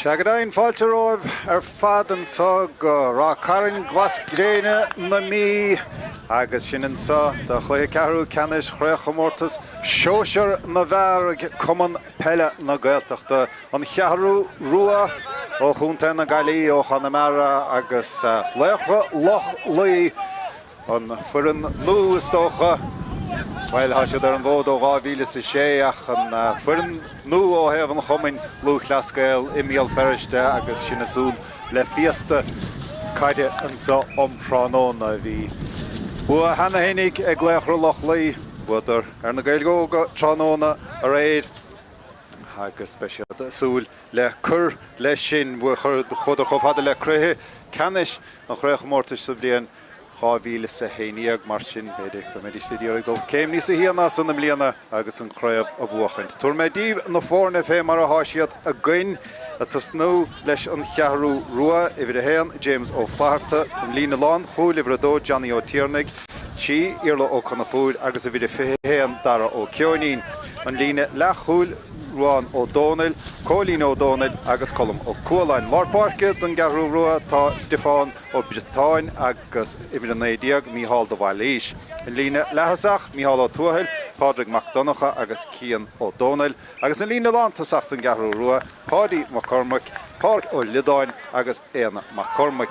Seagadain Falteróibh fad an sa go Ráth Chairn glas gréine na mí agus sin an sa de Cluiche Ceathrú Ceannais Comórtas Sóisir na bhar cumann Peile na Gaeltachta an Cheathrú rua ó chunta na Gaelí ó Chanamara agus Laochra Loch an furan nu istócha Weil has je daar een woord over Wielis is ach en furan nu ó hef an chomin Lúchlascail imial feriste agus sinasún le fiesta caide an sa ompránóna vi. Bua hanna hinnig ag Laochra Loch buidir na Gaelgóga tránóna a réid agus speisiad súl le cur le sin bu chuidir chofhada le cruthe Ceannais an Comórtas sa blian Chávíle sa héiniag mar sin beidir go méidir studiúir dul céim ní sa híana san na mbliana agus an chraibh a bhuachaint. Tuair mé díomh na fórna fé mar a háisiad a gcuin a tas nó leis an Cheathrú rua i bhí a héan James ó Flaharta an lína lán chúil i bhí a dó Johnny ó Tíornig tí irla ó chuna chúil agus a bhí a fé héan dara ó Ceoinín an lína le chúil Ruan O'Donnell, Colleen O'Donnell agus colm ó Cualainn. Mar Barca don Cheathrú rua tá Stefán ó Britáin agus Ivilanédiag Mícheál de Bhailís. In lína lehasach Mícheál ó Tuathail, Pádraig MacDonacha agus Cian O'Donnell. Agus in lína lán tasach don Cheathrú rua, Pádi McCormick, Pádraig ó Lidáin agus Éanna McCormick.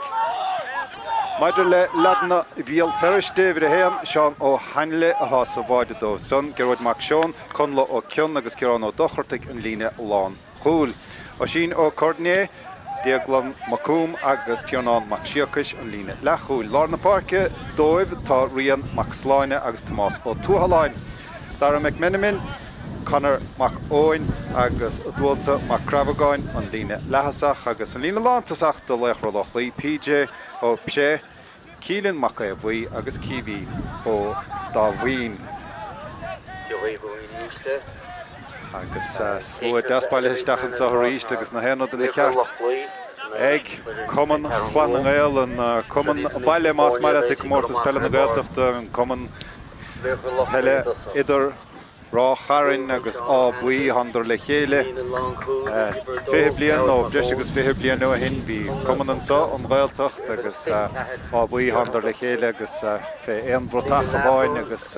Maidir le ladna bhíal feriste bhí a héan Seán ó Hanle a hás a bhaide dó son Gerard Mac Seán, Conla ó Cion agus Ciarán ó Dochartaigh an lína lán chúil. Ó sin ó Cordné, Diaglan Macúm agus Tiernan Mac Siocais an lína le chúil. Lárna Parke, dóibh tá Rian Mac Sláine agus Tomás ó Tuathalainn. Dara McMenamin, Conor Mac Owen agus Dúalta Mac Cravagáin an lína lehasach agus an lína lán tasach do Laochra Loch PJ ó Pse, Keelan Mac a bhui agus Kiwi ó Dáithí. Agus slúid daspáile isteach sa ríist agus na héanna de le cheart. Ag cumann chlan an Gael an cumann baile más maile te Comórtas Peile na Gaeltachta an cumann Peile idir Ráth Chairn agus buí handar le chéile. 5 blian ó bris agus 5 blian nua hin bhí cumann an sa an Gaeltacht agus buí handar le chéile agus fé éon brotach a bháin agus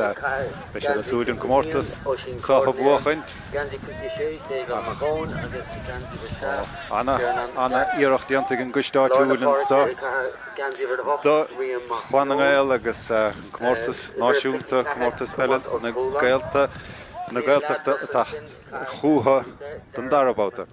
be sé le súd an Comórtas sa a bhuachaint. Anna íirecht dianta an gustáitiúil an sa. Do chlan an Gael agus Comórtas náisiúnta Comórtas Peile na Gaelta na Gaeltachta a tacht chútha don darabáta.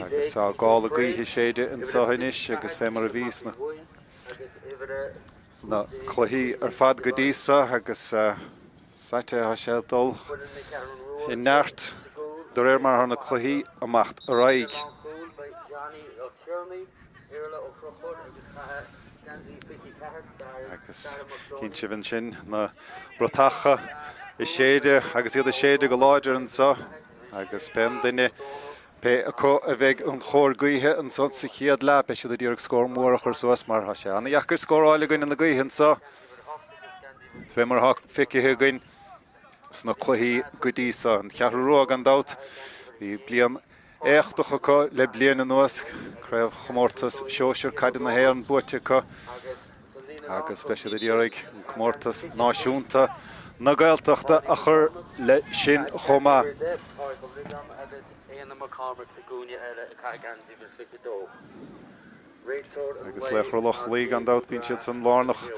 Agus á gála gaotha séide an Sathairnis agus fé mar a bhís na chluichí ar fad go díosa agus saite a sé dul i neart do réir mar na chluichí amacht a raig. Agus cinn si bhain sin na brotacha i séide agus iad a séide go láidir an sa agus pen duine pe a bheith an chóir gaotha an son sa chiad le be siad a dtíorg scór mór a chur suas mar ha sé. Anna iachar scóráile gaoine na gaotha an sa. Bheith mar ficithe gaoin sna chluichí go díosa an Cheathrú rua an dát. Bhí blian éachtacha có le blian an nuas craibh Comórtas Sóisir caidir na héan buaite có agus speisiad a dtíorg an Comórtas náisiúnta na Gaeltachta a chur le sin chomá. Agus Laochra Loch an dát bíonn siad san lárnach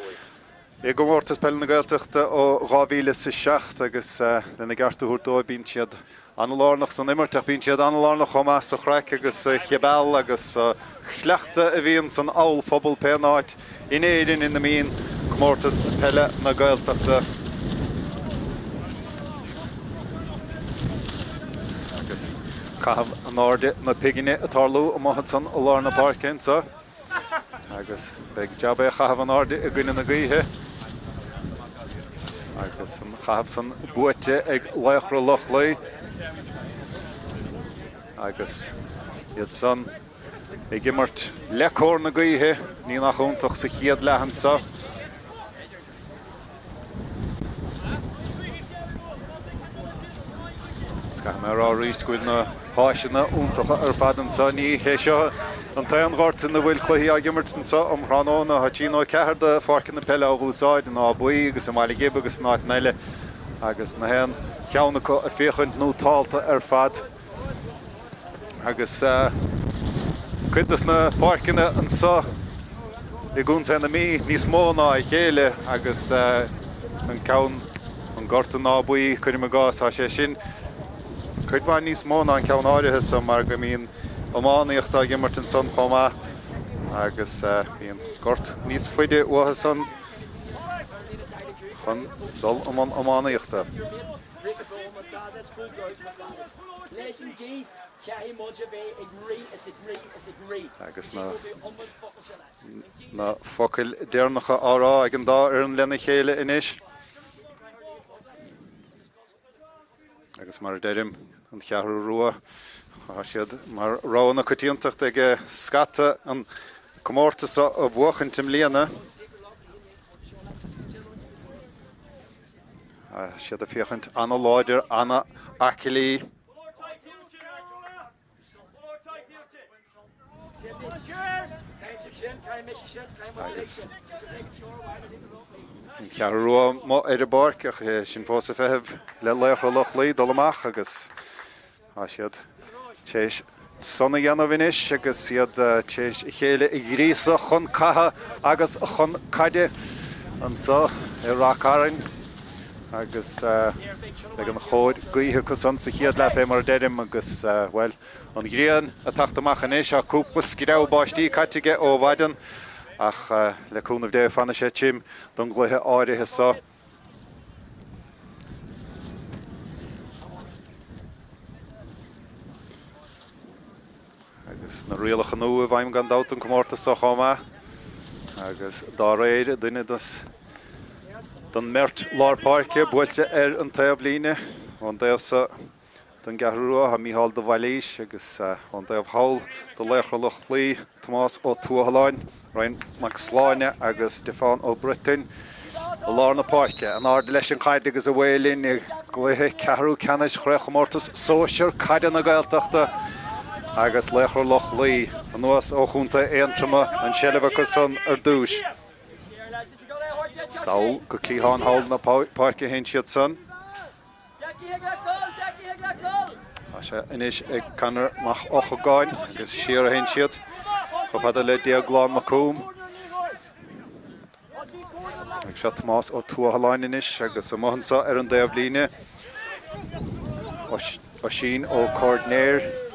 I Comórtas Peile na Gaeltachta ó 2007 agus lena gartúthúir dó bíonn siad an lárnach san immerteach bíonn siad an lárnach chomá sa chreic agus chebal agus chleachta a bhíonn san áil phobal péanáid in éidirn in na míon Comórtas Peile na Gaeltachta. Agus caitham an áde na piginine atárlú a maithad san ó lárna parcin sa. Agus beag jabbe chahabh an áde a gcuine na gaotha. Agus an chahabh san buaite ag Laochra Loch agus iad san ag immert lecór na gaotha ní nach úntaach sa chiad lehan sa. mar rís gúil na háisina úntacha fadan sa ní seo an taon ghorta na bhfuil cluiche a gimmert sa Ránóna ha tí nó cethir de farcin na Peile a gúsáid na buí agus am Aligéb agus náit meile agus na hen cheannacha a féchuint nó tálta fad agus cuidas na parcinna an sa I gúnta na mí níos mó ná I chéile agus an ceann an gorta ná buí chuir me gás a sé sin chuid bhain níos mó ná an ceann áirithe sa mar go mín Ománaíocht a gimmert an son chomá agus bhíon gort níos faide uathe san chun dul Ománaíochta. Agus na focail déarnacha árá ag an dá ar an lena chéile inis. Agus mar deirim an Cheathrú rua siad mar rána chutíontacht ag scata an Comórtas a bhuachan tim líana. Siad a féchant anna láidir, anna acilí. Agus Cheathrú rua má ar a barc ach sin fós a fehebh le Laochra Loch dul amach agus siad Téis sonna dhéanamh inis agus siad téis chéile I gríosa chun catha agus chun caide an sa Ráth Chairn agus ag an chóid gaotha cosán sa chiad le fé mar deirim agus well an gríon a tachtamach inis a cúpla scíreabh báistí caitige ó bhaidan ach le cúnamh dé fanna sé tim don gluthe áirithe sa. Agus na rialach nua a bhaim gan dáit an Comórtas a chomá agus dá réide duine don mert lárpáirce buailte ar an taobh líne an déobhsa don Cheathrú ha míhall do bhailís agus an déobh hail do Laochra Loch Tomás ó Tuathaláin Ryan Macsláine agus Stefán ó Britain a lár na páirce an ard leis an chaid agus a bhélinn I gluthe Cheathrú Ceannais Comórtas Sóisir caiide na Gaeltachta agus Laochra Loch an nuas ó chunta éontrama an seileh cosán ar dúis. Saul go clíán hail na páirce hen siad san. Se inis ag canar mach ochagáin agus siar a hen siad go fada le diaglán macúm. Ag se Tomás ó Tuathaláin inis agus a mohansa ar an déobh líne ó sin ó Cordnéir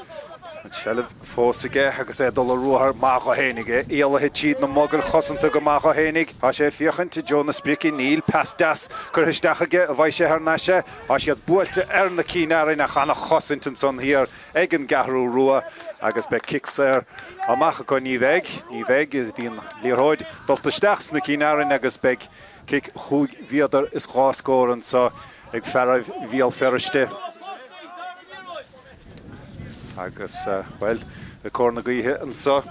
Shelf fósaige agus dul a ruthar maach a hénig Éalathe tíad na mogul chosanta go maach a hénig a sé fiochan te Jonas Brici níl pastas gur histeachige a bhaid sé ar naise a siad buailte ar na cínarin a chana chosint an son hir ag an Cheathrú rua agus be kicks amach go ní bheig is bhíon líorthóid dulta steachs na cínarin agus be kick chúig viadar is gáscóran sa ag ferrah bhíal ferriste. Agus, well, the corna gaithe an sa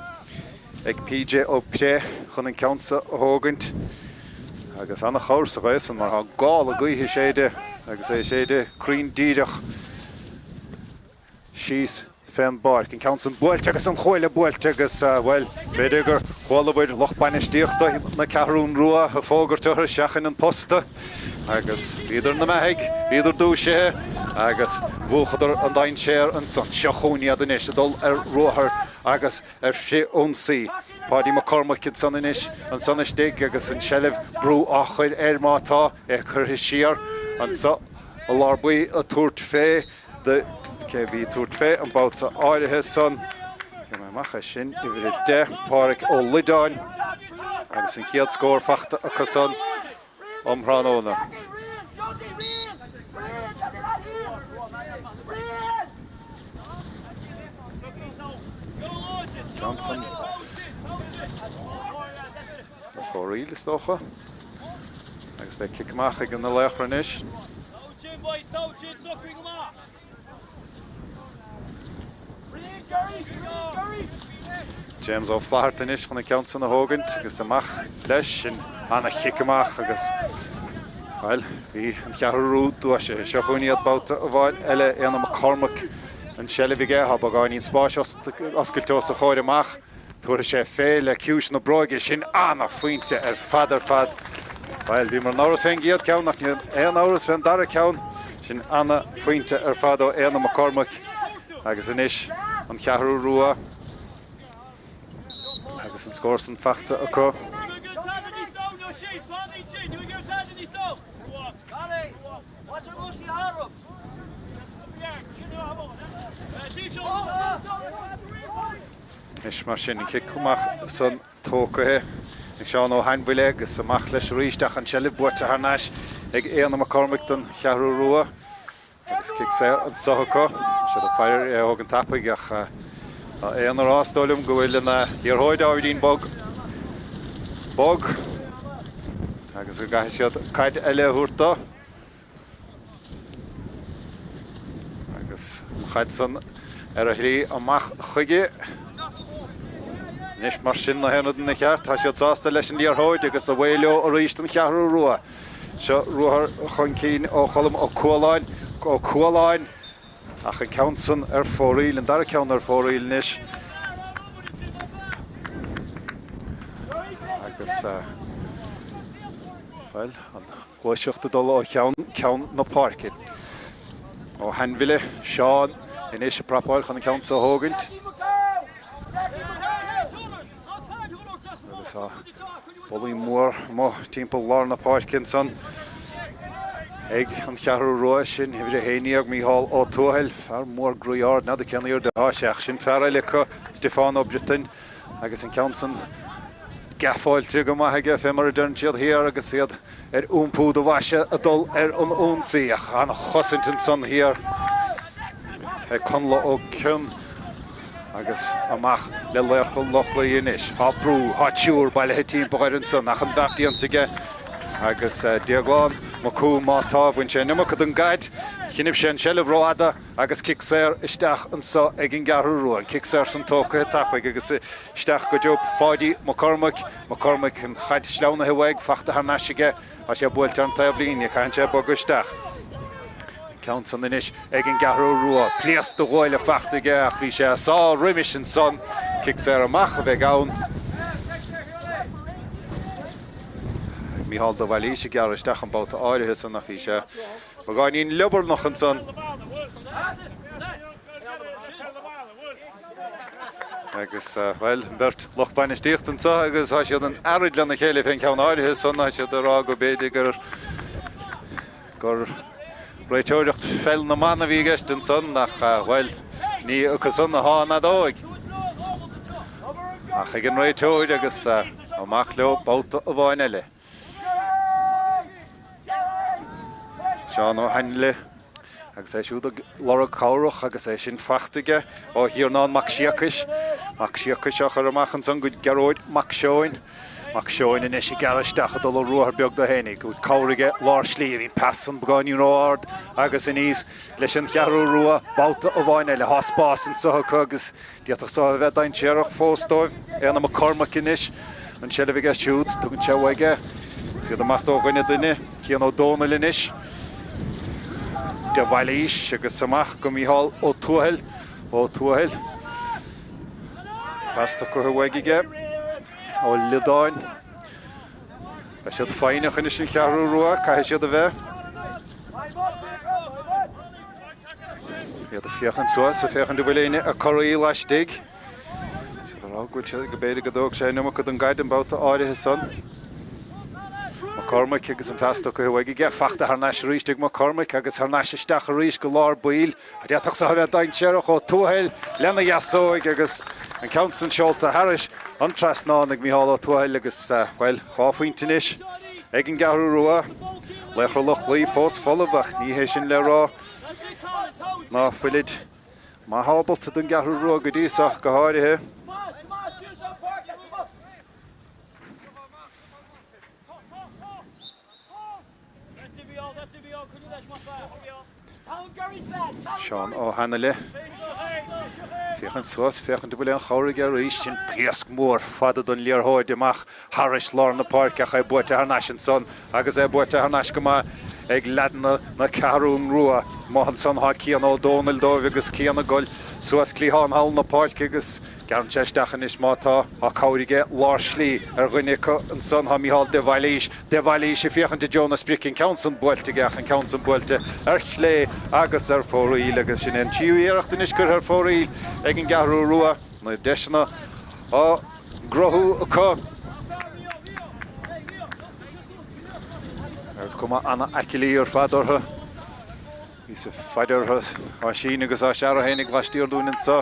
ag PJ ó Peile chun an ceansa a thógaint agus anna chóirsa gais an mar ha gáil a gaithe séide agus é séide crín díireach síos féin barc an ceansan buailte agus an choile buailte agus well beidir gur chomhalabhaid lochbainistíochta na Cheathrún rua a fógur tuair seachan an posta agus idir na meigh idir dúise agus bhuachadar an dain séir an san seachóniad in dul ar ruthar agus ar sé ónsaí Paddy McCormack san inis an sanistig agus an seileh brú áchaid mátá chur siar an sa a lárbuí a túirt fé de ce bhí túirt fé an báta áirithe san ce mai macha sin I bhí de páric ó Lidáin agus an chiad scór fachta a casan Ránóna. Johnson for real stocha agus be kickmach ag an na Laochra inis James ó Flaherty inis chun na ceansan a thógant agus amach leis sin anna chickmach agus Well, we and Cheathrú dúise seochúníad báta a bháil eile éanam Cormac an Shelvige ha bagáin spáis oscailtós a chóir amach tuair sé féile ciúis na bróige sin anna faointe fad. Well, bhí mar náras féin giad ceann nach éon áras féin dara ceann sin anna faointe fad ó éanam Cormac agus inis an Cheathrú rua agus an scór san feachta acu. Is mar sin kick cumach san tócathe ag seán ó hainbhuile agus amach leis ríisteach an seilibh buaite Ceannais ag éanam Cormac don Cheathrú rua agus kick sé an sochacha sé a feir óg an tapaig ach éan arástóilm go bhfuil na dhearthóid áidín bog agus go gaith siad caid eile thuirta agus chaid san a thrí amach chuige Nis mar sin na henad na cheart, tá siad sásta leis an dhearthóid agus a bhfuileo a ríist an Cheathrú rua. Seo ruathar chun cín ó cholam ó cualáin ach a ceansan fóraíl, an dar ceann fóraíl nis. Agus, well, an gluiseachta dul ó ceann na páircin. Ó Hanbhuile, Seán, inis a prapáil chun ceann sa hógant. Bolí mór má timppla lár na páircin san ag an Cheathrú rua sin hefur a héineag míhall ó tuathil fear mór grúiard na de ceannaíor de háiseach sin fearraile chu Stefano Britain agus an ceann gaffáilte go maithaige fé mar a dúirt siad hir agus siad úmpú do bhaise a dul an únsaí ach anna chosaintin san hir conla ó cún agus amach le leirchil Lochla inis. Há brú, há tiúr baile hetín báirin san nach an daptíontaige agus diagláin má cú má tábhain sé nimach an gaid chinibh sé an seilibh ráda agus kick séir isteach an sa ag an Cheathrú rua an kick séir san tóca tapaig agus isteach go job fáidí má Cormac an chaid sleána hehaig fachta Ceannais a sé buailte an taobhlín caiin sé bog isteach. Count san inis ag an Cheathrú rua plias do gháile fachtaige ach bhí sé sá riimiis an son kick séir amach a bheith ann. Míhall do bhhailí sé gear isteach an báta áirithe san nach bhí sé bagáinín lebar noch an son. Agus, well, bert Loch bainis díocht an sa agus há siad an arid lena chéile féin ceann áirithe san há siad a rá go béide gur Réiteoireacht fel na manna bhí gist an son nach well ní agus san na hána dóig. Ach ag an réiteoid agus amach leo báta a bháin eile. Seán ó Hanbhuile agus é siúd Laura Cáireach agus é sin fachtaige ó hir ná Mac Siacais ach ar amach an san go gearóid Mac Seoin in is garisteach a dul ruathar beag do hénig go cáirige lár slí hín passan beáinú ráard agus in níos leis an Cheathrú rua báta a bháin eile háspás an socha agus diaach sa bheith dain tíarach fóstóibh éanam Cormac inis an seilibh siúd tugann sé bhaige siad amach dógaine duine cían ó dónal inis de bhailís agus samach go míhall ó tuathil pasta go bhaige ó lidáin. Ba siad féinach inis an Cheathrú rua, caiith siad a bheith. Iad a fiochan suas, a fiochan do bhfuil a choraí leis dig. Siad a rágúil siad go béide go dóg sé numach go an gaid an báta áirithe san. Cormac agus an feasta go bhaige fachta Ceannais ríiste má Cormac agus Ceannais isteach a ríis go lár buil a déach sa bheith dain tíarach ó tuathil lena jasóig agus an ceann san seolta Harris an trasnáin ag míhall ó tuathil agus well cháfuintinis ag an Cheathrú rua lechar Loch fós folamhach ní hé sin le rá ná fuilid má hábalta don Cheathrú rua go díosach go háirithe. Seán ó Hanbhuile Fiechan suas, fiechan du bwlein chawrig ar eist yn pliasg môr ffadad yn liar hoed ymach Harris lor na parc ach ei bwyd harnas yn son agos ei bwyd harnas gyma ag ladn na carwn rwa mohan son ha cian o Donald do agos cian o gol suas clihan hal na parc agos garn chest dachan is mata a cawrig largely gwynico yn son ha mi hal de vailish y fiechan de Jonas Brickin Council bwyd ag achan Council bwyd lle agos fforil agos sy'n en tiw i'r achdyn isgyr fforil ag yn garw rwa na desna o grohu y co Ers cwma Anna Acili o'r ffador ha. Is y ffador ha. O sy'n agos a siarad hen i glasdi o'r dwi'n yntso.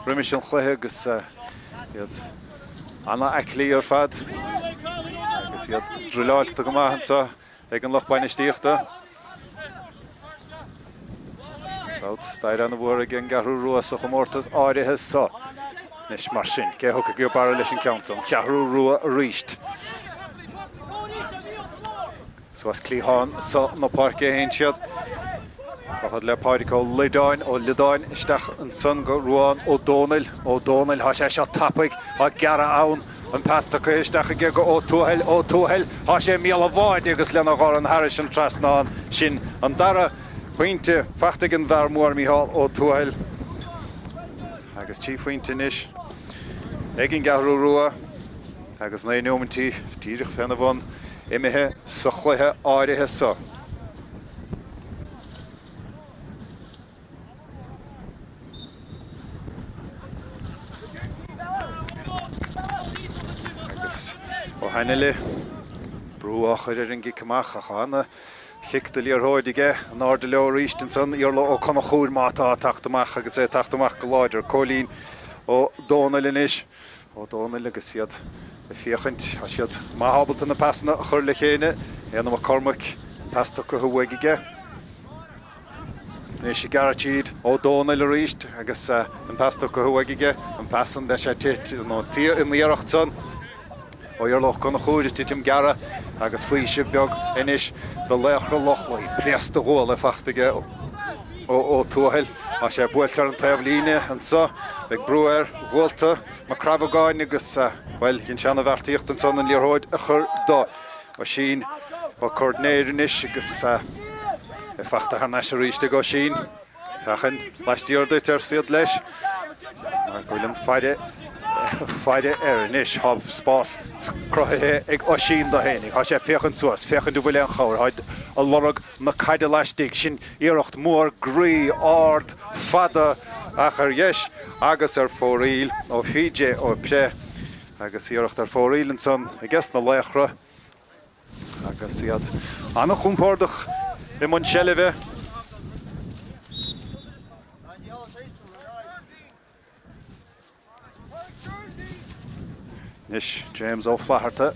Rymish yn chlehe agos Anna Acili o'r ffad. Agos iad drwylol to gyma yntso. Eg yn loch bain y stiach da. Dawd stair an y fwr ag yn garw rwas o Comórtas oeri hys so. Nes marsin. Ge hwc ag i'w barol eich yn council. Garw rwa rysht. So as Clihan so no park hen siad. Fachad le park o Lidain stach yn son go ruan o Donald ha sé tapig ha gara awn yn pasta co stach ag o tuhel ha sé miel a vaid agus le gar an Harris an tras na sin an dara pointe fachtig an var mór mi hal o tuhel agus chief pointe nish egin garú rua agus na nomentí tírig fan van Imihe sa chluithe áirithe sa. Agus o hanile brúach ar an gicamach a chana chiicta líor hóidige an áda leo ríist an son íorla o conna chúr mátá tachtamach agus tachtamach go láidir cólín o Donald inis o Donald agus siad fiachint a siad má habalt yn y pasna chur le chéine enam a cormac pasta go huwaigige Nes i garachid o Donald a ríist agus an pasta go huwaigige an pasan de sé tit no tí in líaracht son o Loch gona chúir titim gara agus fuise beag inis de Laochra Lochlai priasta hóla fachtige o tuhel a sé bueltar an taflíne an so beg brewer volta ma cravagáin agus well gin seanna bhartíocht an son an líorthóid a chur dó a sin o coordinatornis agus fachta harnas a ríiste go sin chachan leistíordaid ar siad leis mar goilen feide inis hab spás crothe ag o sin do hénig ha sé fechan suas fechan du bhfuil an chawr haid a lorag na caide leistig sin iirecht mór grí ard fada achar yes agus ar fóríl o fíide o pé agus iirecht ar fóríl an son agus na Laochra agus iad anna chumpordach i mun selleve Nis James O'Flaherty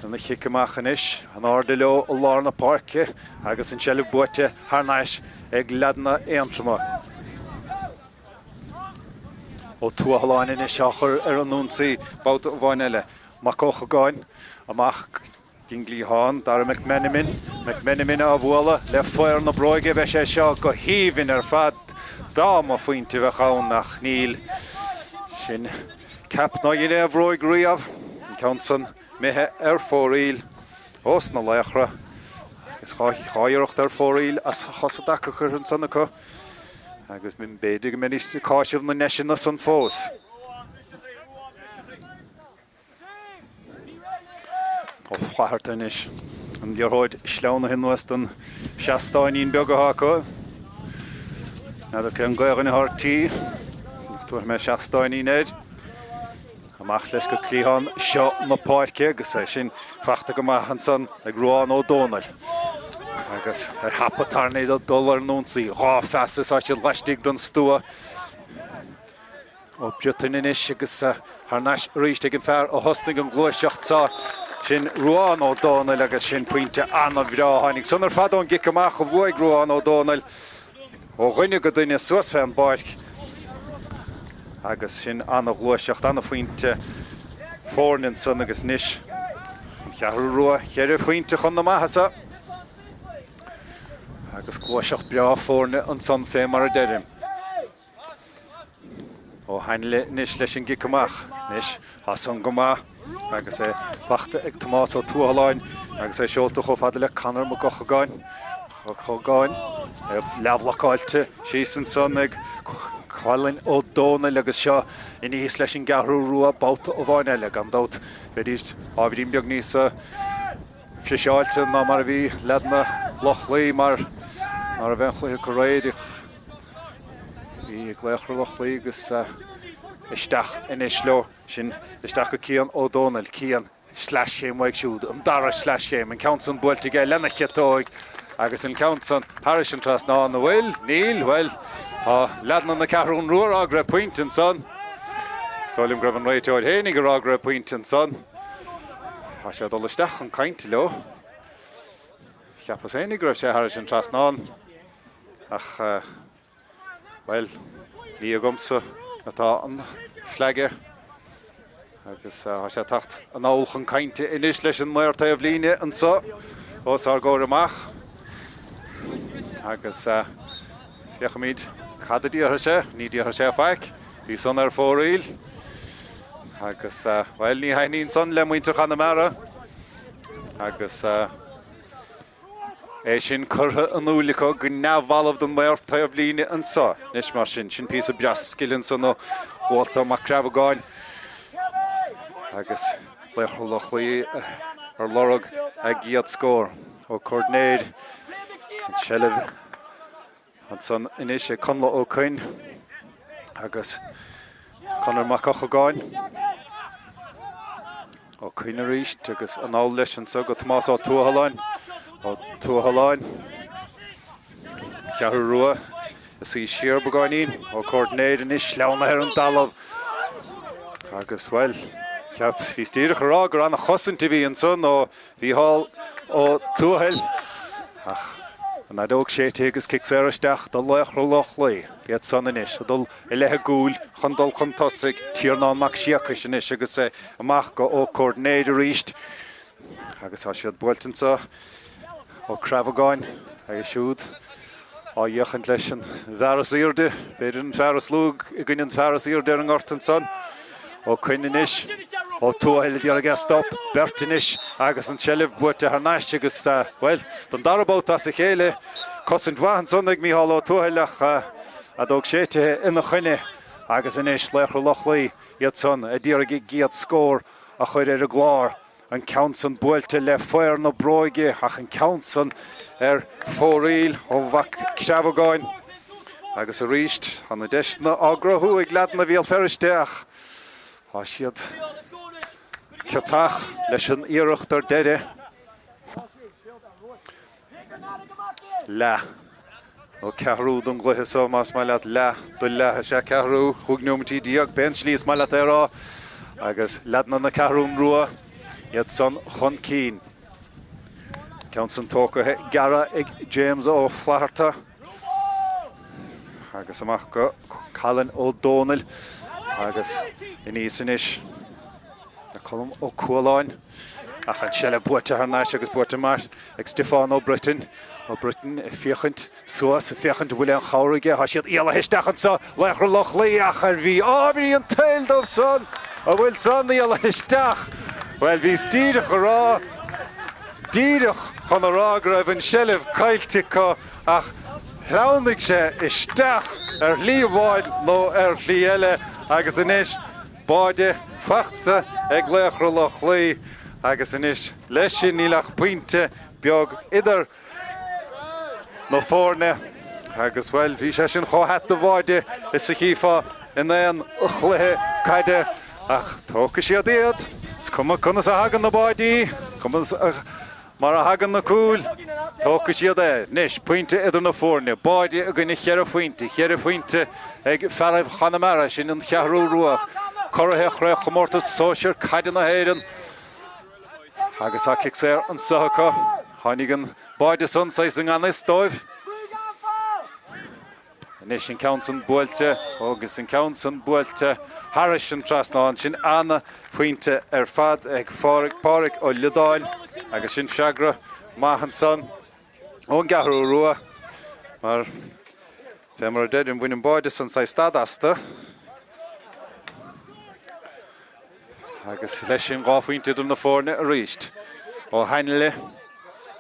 yn y chicamach yn ish yn ardilo o Lorna Parke agus yn sielif bwete harnais ag ladna eantrama o tua halain yn ish achor ar an nunsi baut o vainele ma koch gain amach gingli han dar McMenamin a bhla le foiar na broige be sé seo go híhin ar fad dá ma fuinte bheith chaun nach níl sin Cap na yne vroig riaf Council mehe ar fóríl os na Laochra agus cháireacht ar fóríl as chosadach a chur an sanna co agus min beidig menis cáisih na nesin na san fós o Flaherty inis an gearhóid sleána hinwest an seastáinín beagaá co nadidir cén gair in hartí tuair me seastáinín éid Amach leis go Clihan seo na páirce agus sin fachta go maith an son ag ruáin ó Donald. Agus ar hapatarnaid o dul ar nunsaí rá fesas á siad leistigh don stua. O biotain inis agus harnas ríist ag an fearr ó hostig an glúiseacht sa sin ruáin ó Donald agus sin puinte anna bhráhannig. Son ar fad ón gicamach ó bhuaig ruáin ó Donald ó ghine go duine suas fe an báirc. Agus sin anna glúiseacht anna fuinte fórnin son agus nis Cheathrú rua cheir fuinte chun na maithasa agus glúiseacht bra fórne an son fé mar a derim ó hainle níos leis an gicamach níos hasan goma agus fachta ag Tomás ó túhaláin agus seolta cho fada le canar mo gochagáin chogáin leabhlacáilte sísan son ag Chairn ó dóna agus seo in níos leis an Ceathrú rua báta ó bháin eile gan dót bheadíst ábhírim beag níos fliseáilte ná mar bhí ledna Loch mar a bheithlaithe go réidich í Laochra Loch agus isteach in isló sin isteach go cían ó dóna cían /séim waig siúd an dara /séim an countson builte ge lena chetóig agus an countson Harris an tras ná na bhfuil níl bhfuil ledna na Ceathrún ruair agra pointin son Stolim grab an réiteoid hénig go agra pointin son Tá sé dul isteach an cainte leo Cheapas hénig grab sé Harris an tras ná ach bhfuil ní a gomsa atá an fleige agus tá sé tacht an áilchan cainte inis leis an Mórdha a bhlíine an sa os ar góir amach agus fiachamíd cad díotha sé ní díotha sé feic bhí son ar fóraíl agus bhfuil ní haíonn son le muinteach an mara agus sin curtha an úlacha go neamhhalamh don Mórdha a bhlíine an sa níos mar sin pí a beas scilinn san ó gháilta amach creabháin agus Laochra Loch ar lorug a giad scór ó Coordinaid an sellh an son inis conla ó Chairn agus conar macachagáin ó Chairn a ríist agus an áil leis an sa go Tomás ó túhaláin Ceathrú rua is í siar bagáinín ó Coordinaid inis leanna ar an dalamh agus bhfuil ceap hí stíreach rá gur anna chosanta bhí an son ó bhí hall ó túhail ach an adóg sé agus cic sé isteach do Laochra Loch iad son inis a dul I lethe gúil chun dul chun tosaigh tíornán mac siachas inis agus amach go ó Coordinaid a ríist agus tá siad builtin sa ó creabháin agus siúd á dheochant leis an bhearas irde beidir an fearas lúg I gcuine an fearas irde ar an ortan son ó Chairn inis ó túhail dear a stop bert inis agus an sellh buirte Ceannais agus bhfuil don darabót as a chéile cosint bhain son ag míhall ó túhailach a dóg séte ina chuine agus inis Laochra Loch iad son a díar a giad scór a chuir ar a glár an countson builte le foiir na bróige ach an countson ar fóraíl ó bhac creabháin agus a ríist an na deisna ágrathú ag leadna bhíal feristeach á siad ceatach leis an iirecht ar deire le ó Ceathrú don Cluiche so más mai leat le do lethe sé Ceathrú chugnúmatí díag ben slís mai leat ará agus leadna na Ceathrún rua iad son chun cín countson tócathe gara ag James ó Flaharta agus amach go Callan ó Dónal agus in níos na colm ó Cualáin ach an sellh buirte Ceannais agus buirte mar ag Stefán ó Britain fiachant suas fiachant bhfuil an chairige ha siad íala histeachant sa Laochra Loch ach ar bhí ábhí an taildómh son a bhfuil son íala histeach well bhí stíireach rá díireach chun a rá go raibh an sellh cailteá ach Thlánaigh sé isteach ar líomháid nó ar lí eile agus inis báide fachta ag Laochra Loch agus inis leis sin nílach pointe beag idir nó fórne agus bhfuil bhí sé sin chóhata bháide is sa chifa in éon chluithe caiide ach tóca siad iad conas a hagan na báidí mar a hagan na cúil tóca siad níos pointe idir na fórne báide a gine chear faointe ag fearibh Chanamara sin an Ceathrú ruach chorathe chra Comórtas Sóisir caiide na héireann agus a cic sé an sacha tháinig an báide son sa Ceannais dóibh Nis sin countson builte agus sin countson builte Harris an trasnáin sin anna faointe ar fad ag páric ó Ledáil agus sin seagra maithan son ón Ceathrú rua mar bhé mar dead an bhain báide san sa stadasta agus leis sin gáfuinte idir na fórne a ríist. Ó Peile,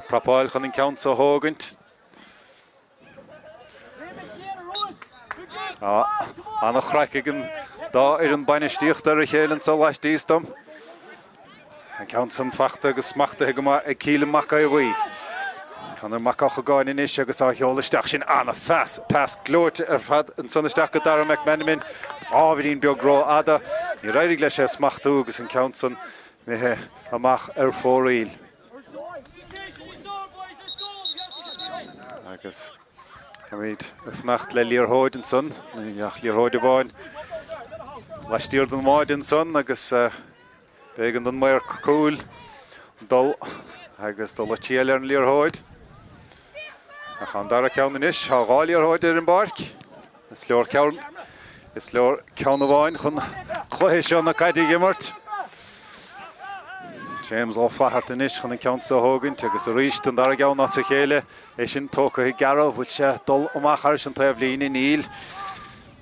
Propáil chun an count a hógant. Anna chraicigin dá an bainistíocht ar a chélann sa leis díostam. An count san fachta agus smachta higama ag cíle maca I bhuí. Can macach a gáin inis agus á cheolaisteach sin anna fas glúirte ar fad an sonisteach go dara meic menamin ábhíonn beag rá ada. Ní réidig leis smachtaú agus an count san mithe amach ar fóríl. Agus Hamid fnacht le líorthóid an son, nach líorthóid a bháin. Leistíor don máid an son agus bégan don mair cúil dul agus dul a tíal ar an líorthóid. A chan dara ceann inis, há gá líorthóid ar an barc. Is leor ceann a bháin chun chluithe seo na caiidí gimmart. James á fahart inis chun an count a hógant agus a ríist an dara geann at sa chéile é sin tóca I garah bhfuil sé dul amach ar an taobh líon in íl.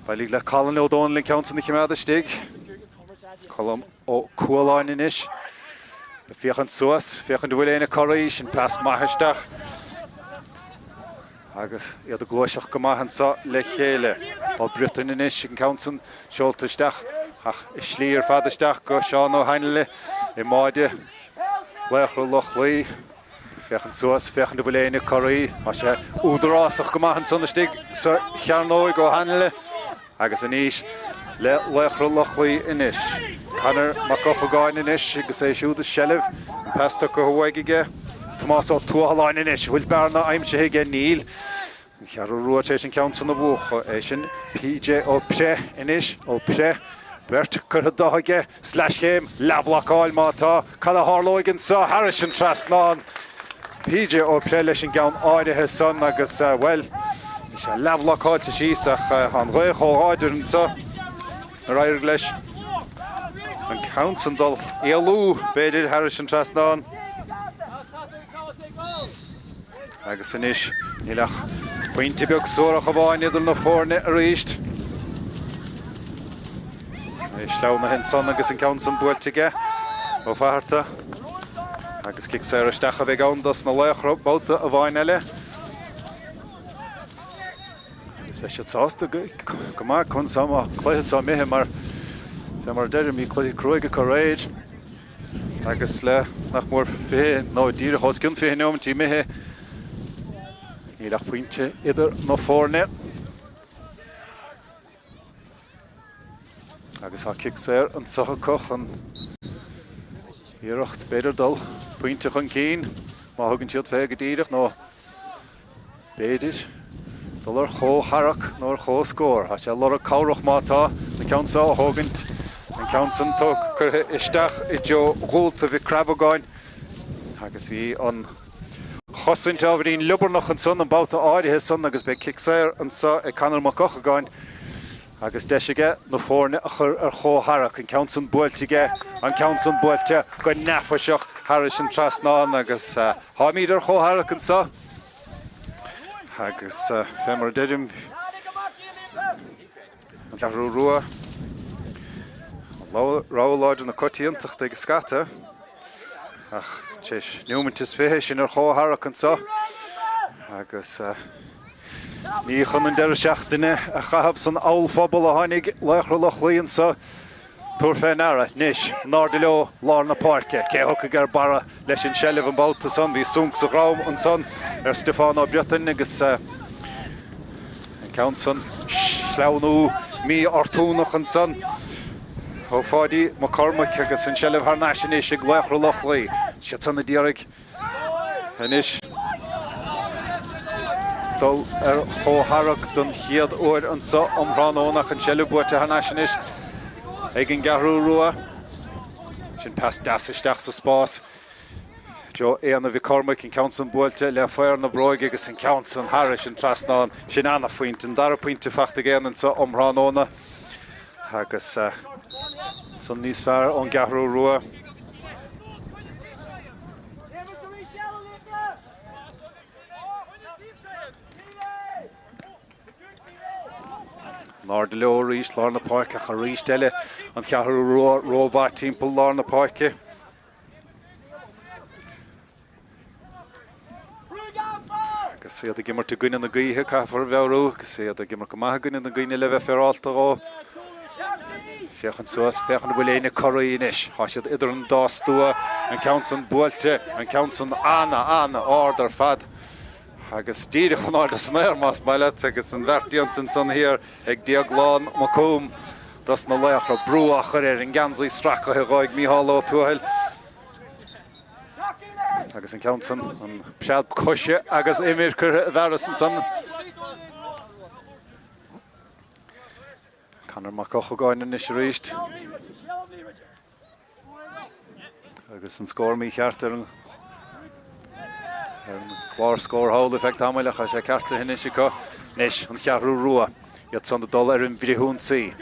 Bailí le Colin O'Donnell count na cimada stig. Colm ó cualáin inis. Fiochan suas, fiochan bhfuil éine choraí sin pas maithaisteach. Agus iad a glóiseach go maithan sa le chéile. Ó Britain inis an count san seoltaisteach. Ach is slí ar fadaisteach go Seán ó Peile I máide. Laochra Loch, fiochan suas, fiochan bhfuil éine choraí. Má sé údarásach go maithan san stig sa Cheannais ó Peile. Agus aníis le Laochra Loch inis. Canar macach a gáin inis agus é siúd a sellibh an pasta go huaigige. Tomás ó tualáin inis bhfuil bearna aimse hiige níl. Chearú ruaid éis an count san na bhuacha é sin PJ ó Pre inis ó Pre. Bert chur a dóige /chéim leabhlacháil mátá cad a tharlóigeann sa Harris an trasnán. PJ ó Pre leis an gceann áirithe son agus well is sé leabhlacháilte síos ach an réchóáidir an sa ar éireadh leis. An count san dul éalú beidir Harris an trasnán. Agus inis nílach pointe beag suarach a bháin idir na fórne a ríist. Slá na hen son agus an count san buailte ó faharta. Agus cic sé ar isteach a bheith andas na Laochra báta a bháin eile. Is bheith siad sásta go má chun sama chluithe sa mithe mar deidir mí chluithe cruaige go réid. Agus le nach mór fé nó dír hoscin fé neomtí mithe. Nílach pointe idir na fórne. Agus há cic séir an socha coch an iirecht beidir dul pointe chun cín. Má thugann siad fé go díireach nó beidir dul ar chóharach nó ar chóscór. Tá sé lora cabhrach mátá na count á thugant. An count san tóg curtha isteach I dteo ghúlta bhí creabháin. Agus bhí an chosaint ábhíonn lubarnach an son an báta áirithe son agus be cic séir an sa ag canar má cochagáin. Agus deisige na fórne a chur ar chóharach an count san buailte an count san buailte go nefaseach Harris an trasnán agus háimíad ar chóharach an sa. Agus fémar deidim an Cheathrú rua. Ráláid na cotíontachta ag scata. Ach, téis nuamantas fithe sin ar chóharach an sa. Agus ní chun an deire seachtaine a chahabh san áilphobal a tháinig Laochra Loch an sa túir féin ara níis nár de leo lár na páirce cé thuca gur bara leis an sellibh an báta san bhí sunk sa rám an san ar Stefán ó Britain agus an count san sleanú mí ortúnach an san ó fáidí McCormick agus an sellibh thar naisinéis ag Laochra Loch siad san na díorraigh inis dul ar chóharach don chiad uair an sa omránónach an sellibh buaite thar naisinéis ag an Cheathrú rua. Sin pas dasisteach sa Spás. Jo éana bhí Cormac an count san buailte le féar na bróig agus an count san Harris an trasnán sin anna faoint an dara pointe fachta géan an sa omránóna. Agus san níos fearr an Cheathrú rua. Lár de leo ríist lár na páirce a ríist eile an Ceathrú róbha timpeall lár na páirce. Agus siad a gimar tú gine na gaithe caithfar bhearú, agus siad a gimar go maithe gine na gaine le bheith fearálta gá. Fechan suas, fechan bhfuil éine choraí inis. Tá siad idir an dástúa, an ceansan buailte, an ceansan ána ardar fad. Agus díreach an ardar san air más mailet, agus an bhertíontan san hir ag diaglán macúm das na Laochra brúachar an gansaí strachathe gáig Mícheál Ó Tuathail. Agus an ceansan an pead coise agus imircur bheras an san. Canar má cocha gáin in is ríist. Agus an scór mí cheart ar an chlár scór hawl effect amaileach a sé cearta hin is go. Nis an Ceathrú rua. Iad san dul ar an bhríthún sí.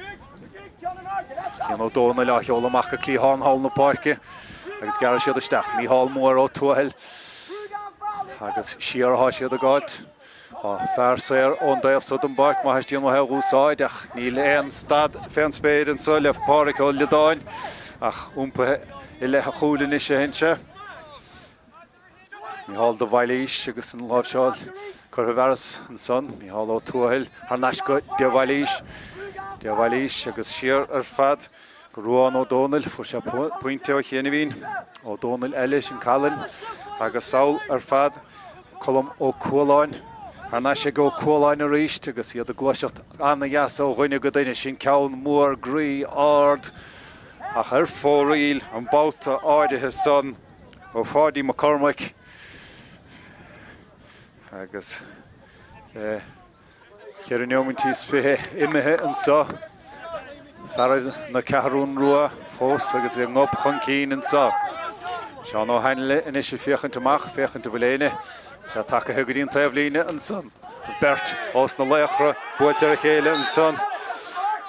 Cian ó dóna le cheola amach a clíán hawl na páirce. Agus gar siad isteach Mícheál Mór Ó Tuathail. Agus siar há siad a gáilt. Fear séir ón daobh an baic má heistíon mo heú úsáid ach níl éon stad féin spéir an sa le páirc ó ledáin ach úmpa I letha chúlin is sé hinse. Mícheál de bhhailís agus an lábhseáil chur bheras an son Mícheál Ó Tuathail Ceannais go de bhhailís agus siar ar fad go ruáin Ó Dónal fu sé pointe ó chéana bhín Ó Dónal eilis an Callan agus saoil ar fad colm ó Cualáin. Ceannais sé go Cualáin a ríist agus iad a gluiseacht anna gheas ó ghuine go daine sin ceann mór grí ard ach ar fóraíl an báta áirithe son ó fádaí McCormick agus chear an neomintís fithe imethe an sa fearad na Ceathrún rua fós agus ag ngop chun cín an sa. Seán ó Heinle in is féchant amach, féchant a bhléine, sé take hegadín taobhlíne an son. Bert os na Laochra, buailte a chéile an son.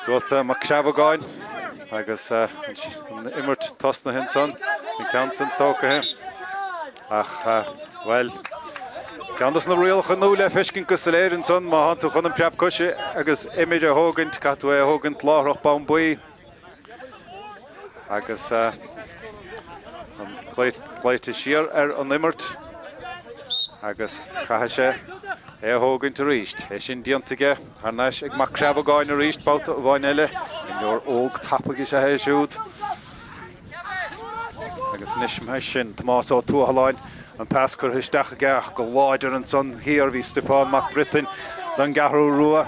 Dúilta mac creabhagáin, agus immert tosna hin son, in ceansan tócathe. Ach, well, ceantas na rialcha nó le feiscin go sa léir an son, má hantu chun an peab coise, agus imid a hógant, catú é hógant láthroch bán buí. Agus Cluiche siar an immert agus caithe sé hógant a ríist. É sin diantaige Ceannais ag mac creabhagáin a ríist báta a bhain eile in leor óg tappaige sé héisiúd. Agus nisim héis sin Tomás Ó Tuathaláin an pascur histeach a gach go láidir an son hir bhí Stepán Mac Britain don Ceathrú rua.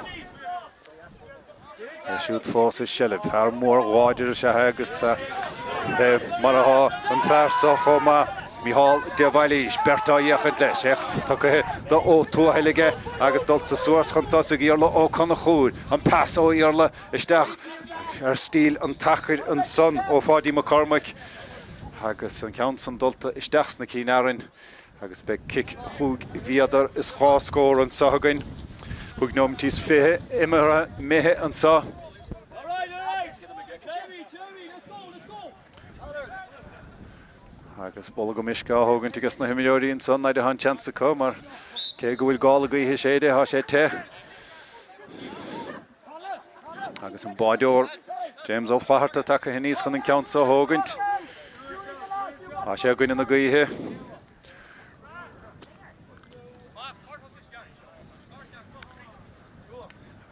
Héisiúd fós is sellib, fear mór láidir sé agus mar a an fearsa chomá Mícheál de bhhailís bertá iachant leis tucha do Ó Tuathailge agus dulta suas chuntas ag iarla ó chuna chúr an pas ó iarla isteach ar stíl an tacair an son ó fádaí McCormick agus an ceansan dulta isteach na cínarin agus be kick chúg bhíadar is chá scór an sahagain chuig nóimtís fithe imire mithe an sa. Agus bola go misca hógant agus na himimeoirí an son naide han chance có mar cé go bhfuil gála gaithe séide há sé te. Agus an báideoir James Ó Flaharta take a níos chun an ceansa hógant. Há sé gaine na gaithe.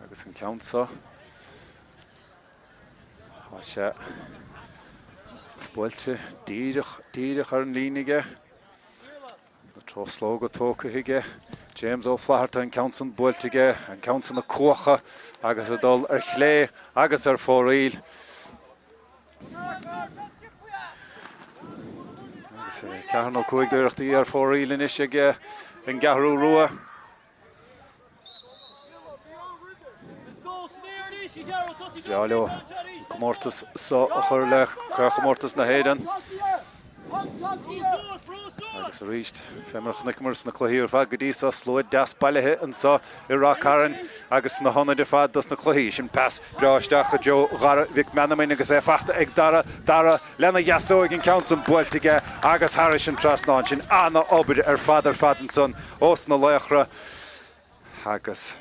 Agus an ceansa. Há sé buailte díreach ar an línige. Na trosló go tócaige. James Ó Flaharta an ceansan buailte an ceansan na cuacha agus a dul ar chlé agus ar fóraíl. Agus ceathar nó cuaig dúireachtaí ar fóraíl in is ag an Ceathrú rua. Bhealú Comórtas sa a chur le Comórtas na héidan. Agus a ríist fémarach nicmars na chluiche fad go dtí sa slóid deas bailethe an sa I Ráth Chairn agus na honna de fad das na chluiche sin pas breáisteach a Joe Ghara Vic Manamain agus fachta ag dara lena jasóig an ceansan buailte agus Harris an trasnáin sin anna obair ar fad an son os na Laochra agus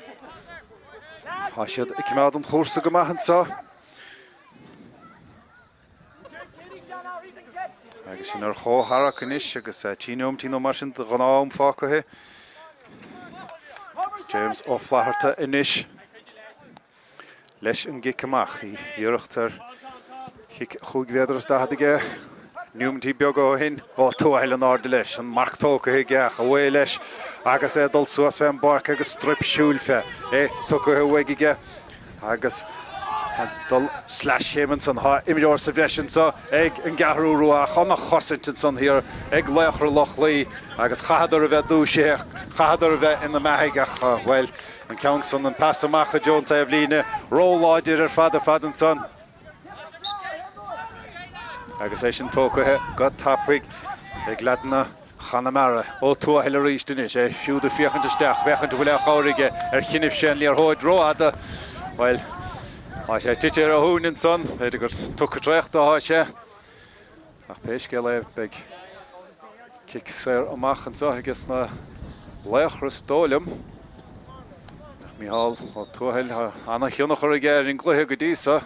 Siad I cymryd yn chwrs o gymach so. Agus sin cho harach yn ish, agus tínom mar sin gnáam fáca he. James O'Flaherty yn ish. Leis yn gicamach, fi iirachtar chwg fedras da hadige. Niwm ti biog o hyn, o tŵail yn ord leis, yn marc tóca he geach, a wei leis. Agus dol suas fe'n barc agus strip siúl fe. Tóca he wegige. Agus dol slash Hemanson ha imjor suggestion so eg yn Ceathrú rua chonna Chosinton here eg Laochra Loch agus chahadar ve dúise chahadar ve in the mahigach well and Council and pass a macha John Tavline roll laudir fadan son agus sin tóca he got tapwig eg ladna Chanamara o tua Hillary Stinish fiú de fiachanta stach vechant bhfuil chaurige chinnif sin liar hoid roada well I say teacher a hoon in son, I got took a tracht to hache. Ach peisgele big kick sir a mach and so I guess na Laochra stolum. Ach mi hal o tuahel anna hionnach ar ige in Cluiche godisa.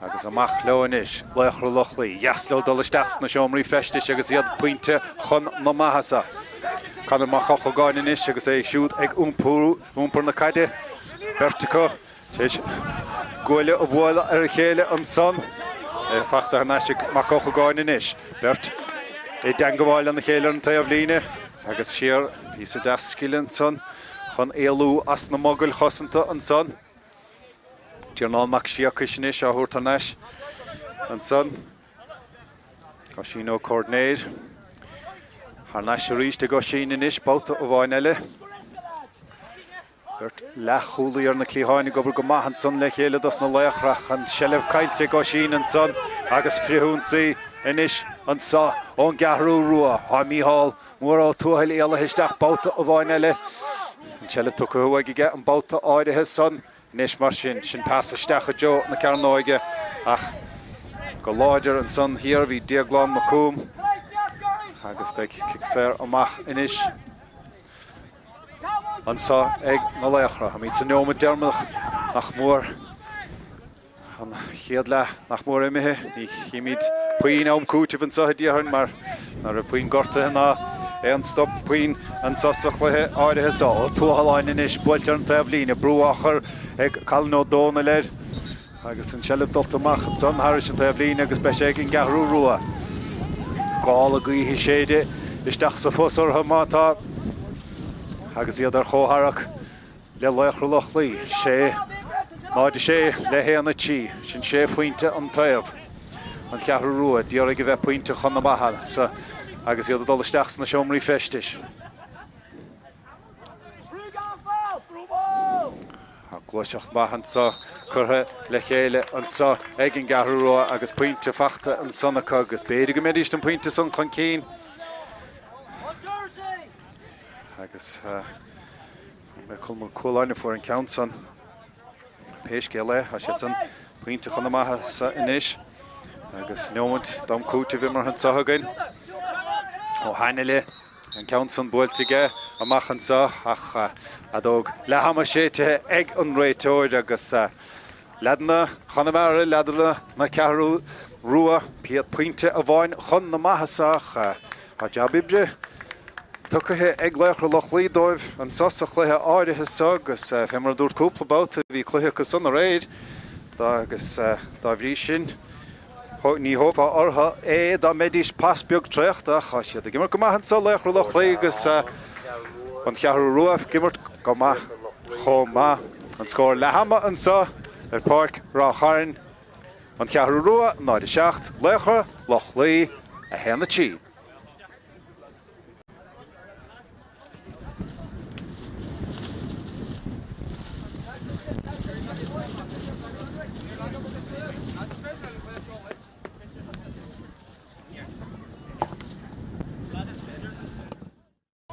Agus a mach loanish Laochra Loch yes lo dolistachs na shomri festish agus iad pointe chun na mahasa. Kan ma choch gain in is agus siúd ag úmpur na caide Bertico teis goile a bhile ar chéile an son fachtar nasig ma choch gain in is Bert dengaháil an chéile an taobhlíne agus siar pí a dascilin son chun éalú as na mogul chosanta an son tíar ná mac siach sin is a thuirtar nas an son go sin ó coordinator Ceannais ríiste go sin in ish bouta o bhain eile. Bert lechúlaí ar na clíháinnig go maithan son le chéile dos na Laochrach an selleh cailte go sin an son agus friúnsaí in ish an sa ón Ceathrú rua a míhall mór á tuail eile histeach bouta o bhain eile. An selleh tucha huaigige an bouta áirithe son nish mar sin pass isteach a jo na Ceannóige ach go láidir an son hir bhí diaglán macúm. Agus beg kickser amach inish an sa eg na Laochra mi tsa neoma dermach nach mór an chiadla nach mór imihe ni chimid puin am cúte van sa diarn mar a puin gorta na an stop puin an sasach lehe áirithe sa o tuahaláin inish builtar an taobhlíne brúachar eg calno dóna leir agus an selleh doltamach an son haris an taobhlíne agus beis eg in Ceathrú rua Gála gaoithe séide isteach sa fós ortha mátá agus iad ar chóharach le Laochra Loch sé náide sé le héanna tí sin sé faointe an taobh an Ceathrú rua díor go bheith pointe chun na maithe sa agus iad dul isteach na seomraí festis Glúiseacht maithan sa curtha le chéile an sa ag an Ceathrú rua agus pointe fachta an sonnacha agus beidir go méid an pointe son chun cín agus me chun cóláine fuair an count son péiscéile a sé san pointe chun na maithe sa inis agus nómant dom cúte bhí mar an sathagain ó hainile an council builtige amach an sa ach adóg le hama séte ag an réitóid agus ledna Chanamara ledna na Ceathrú rua piad pointe a bhain chun na maithasach a jabibre tucathe ag Laochra Loch dóibh an sasa chluithe áirithe sa agus fémar dúirt cúpla báta bhí cluiche go son a réid agus dá bhrí sin ní hópa ortha dá méidís pasbeag tréachta a siad gimar go maithan sa Laochra Loch agus an Ceathrú rua gimart go maith chomá an scóir le hama an sa ar páirc Ráth Chairn an Ceathrú rua náide seacht Laochra Loch a héanna tí.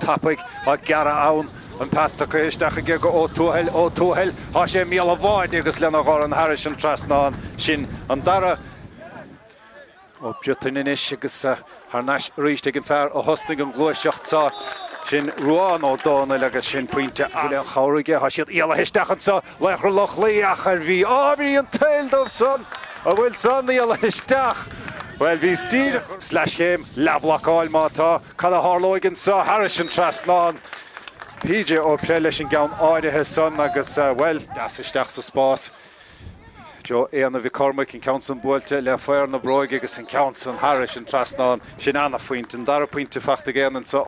Tapig a gara awn an pasta caiisteach a go ó túhail há sé míal a bháid agus lena gá an Harris an trasnáin sin an dara ó biotain inis agus Ceannais ríiste an fearr ó hosting an glúiseacht sa sin ruán ó dána agus sin puinte an chairige ha siad íala histeachchan sa Laochra Loch ar bhí ábhí an taildómh son a bhfuil son íala histeach. Well, bhí stír /game leabhlacháil mátá cad a hárlóigean sa Harris an trasnán. PJ ó Peile sin gan áirithe son agus well, das isteach sa Spás. Jo éana bhí Cormac in Council buailte le bhFear na Bróige agus in Council Harris an trasnán sin anna faoint an dar puinte fachta géan sa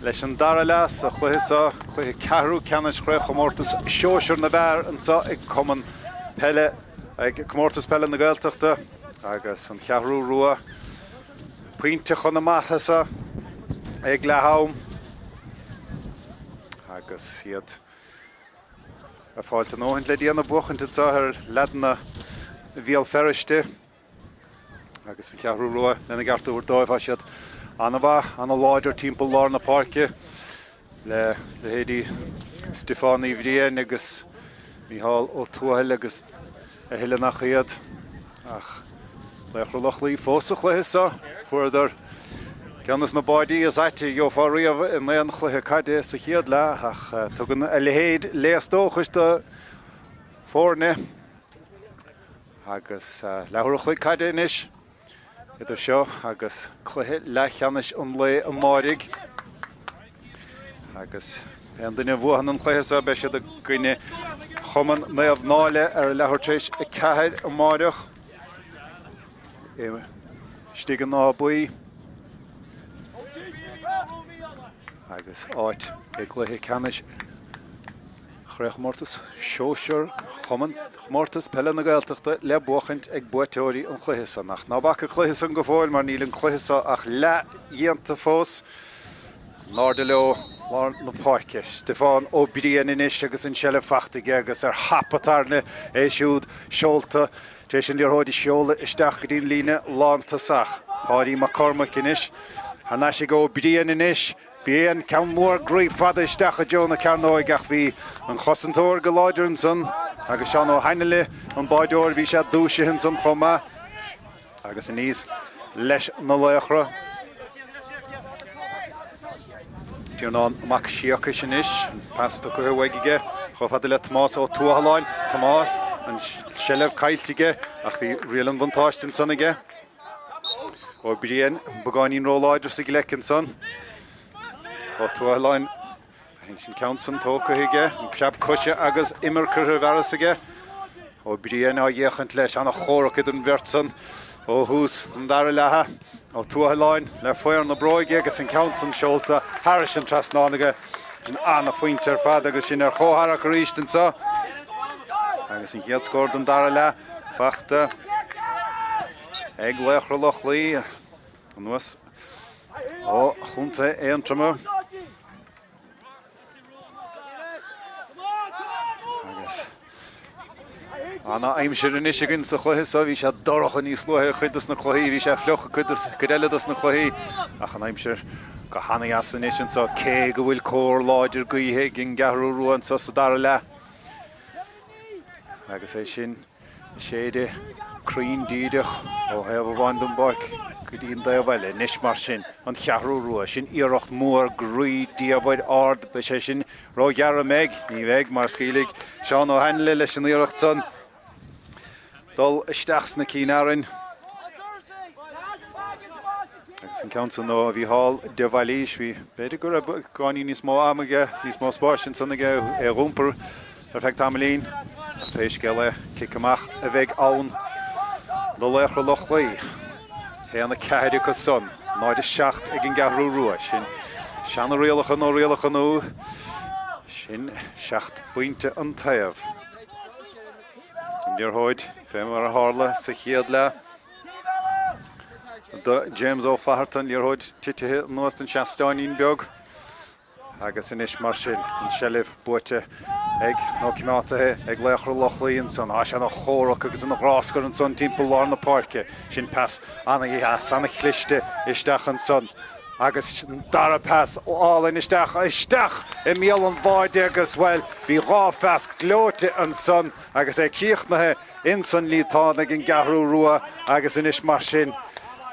leis an dara leas a Cluiche Ceathrú Ceannais Comórtas Sóisir na bhFear an sa ag cuman Peile ag Comórtas Peile na Gaeltachta agus an Cheathrú rua puinte chun na maithasa ag lehaim agus siad a fáilte nóhaint le díana buchainte ar ledanna bhíal feriste agus an Cheathrú rua lena gartú úr dóibh siad anna láidir timpeall lár na parke le héadí Stefánaí Bhríon agus Mícheál Ó Tuathail agus a thuile nach chéad ach Laochra Loch fósa Cluiche fuaidir ceannas na báidí is aite gheofá riamh in léon Cluiche caide sa chéad le ach tugann a lehéad léastóchas de fórne agus Laochra Cluiche caide inis idir seo agus Cluiche le cheannais an lé an máirigh agus pean duine bhuahan an Cluiche be siad a gcuine chuman naamh náile ar lehartrééis a ceathair an máireach Stigan ná buí agus áit ag Cluiche Ceannais Comórtas Sóisir chuman Comórtas Peile na Gaeltachta le buchaint ag buaiteoirí an Cluiche nach ná bacha Cluiche an go fáil mar níl an Cluiche ach le dhéanta fós ná de leo lár na parke Stefán Ó Bhríon inis agus an seile fachtaige agus ar hapatarne siúd seolta Té sin líorthóidí seola isteach go dtíon líne lántasach Páirí McCormack inis Hannaisig Ó Bhríon inis Bíon ceann mór gríomh fada isteach a Joe na Ceannais ach bhí an chosantóir go láidir an son agus seán ó Hainile an báideoir bhí sé dúise hin san chuma agus in níos leis na Laochra Dúnán amach síocha sin is pasta go bhhaigige chofada le Tomás Ó Tuathail Tomás an selleh cailtige ach bhí rialan bhantáistin san aige Ó Bhríon bagáinín róláidir sa glecin san Ó Tuathail sin ceann san tóca aige an peab coise agus imircur bheras aige Ó Bhríon á dhéchant leis anna chóracha an bhirt san ó hús an dara lethe Ó Tuathail le foiar na bróige agus an ceann san seolta Harris an trasnánaige sin anna faointe ar fad agus sin ar chóthach ar rístin sa agus an chéad scóir an dara le fachta ag Laochra Loch an nuas ó chunta éontrama agus Anna aimsir in isigann sa Cluiche bhí sé dorcha níos luithe chuidas na Cluiche bhí sé fleocha goileidas na Cluiche ach an aimsir go hanaí as in isin sa cé go bhfuil cór láidir gaotha gin Ceathrú ruan sa dara le agus é sin séide crín díideach ó hebh bhain don barc go dtíon daobhaile níos mar sin an Cheathrú rua sin iarracht mór grúí díobhaid ard be sé sin rá gearra meid ní bheith mar scílig seán ó Hainile leis an iarracht san dul isteach na cínarin agus an ceann san nó bhí hall de bhailís bhí beidir gur gáiní níos mó amaige níos mó spáisin san aige é rúmpar ar feicthe amlín péis geile cic amach a bheith ann do Laochra Loch Héanna ceithre go son náid seacht ag an Ceathrú rua sin seanna rialachan ó rialachan ó sin seacht buinte an taobh Níorthóid fémar a hála sa chéad le James Ó Flaherty níorthóid titithe nuas an seasteáinín beag agus inis mar sin an selleh buite ag nó cimeátathe ag Laochra Loch san á seanna chóraach agus an ráscar an son timpeall lár na parke sin pas anna íheas anna chlichte isteach an son agus dara pas álainn isteach I míal an báide agus bhfuil bhí rá fes glóite an son agus é cíochnathe in san lítána gin Ceathrú rua agus inis mar sin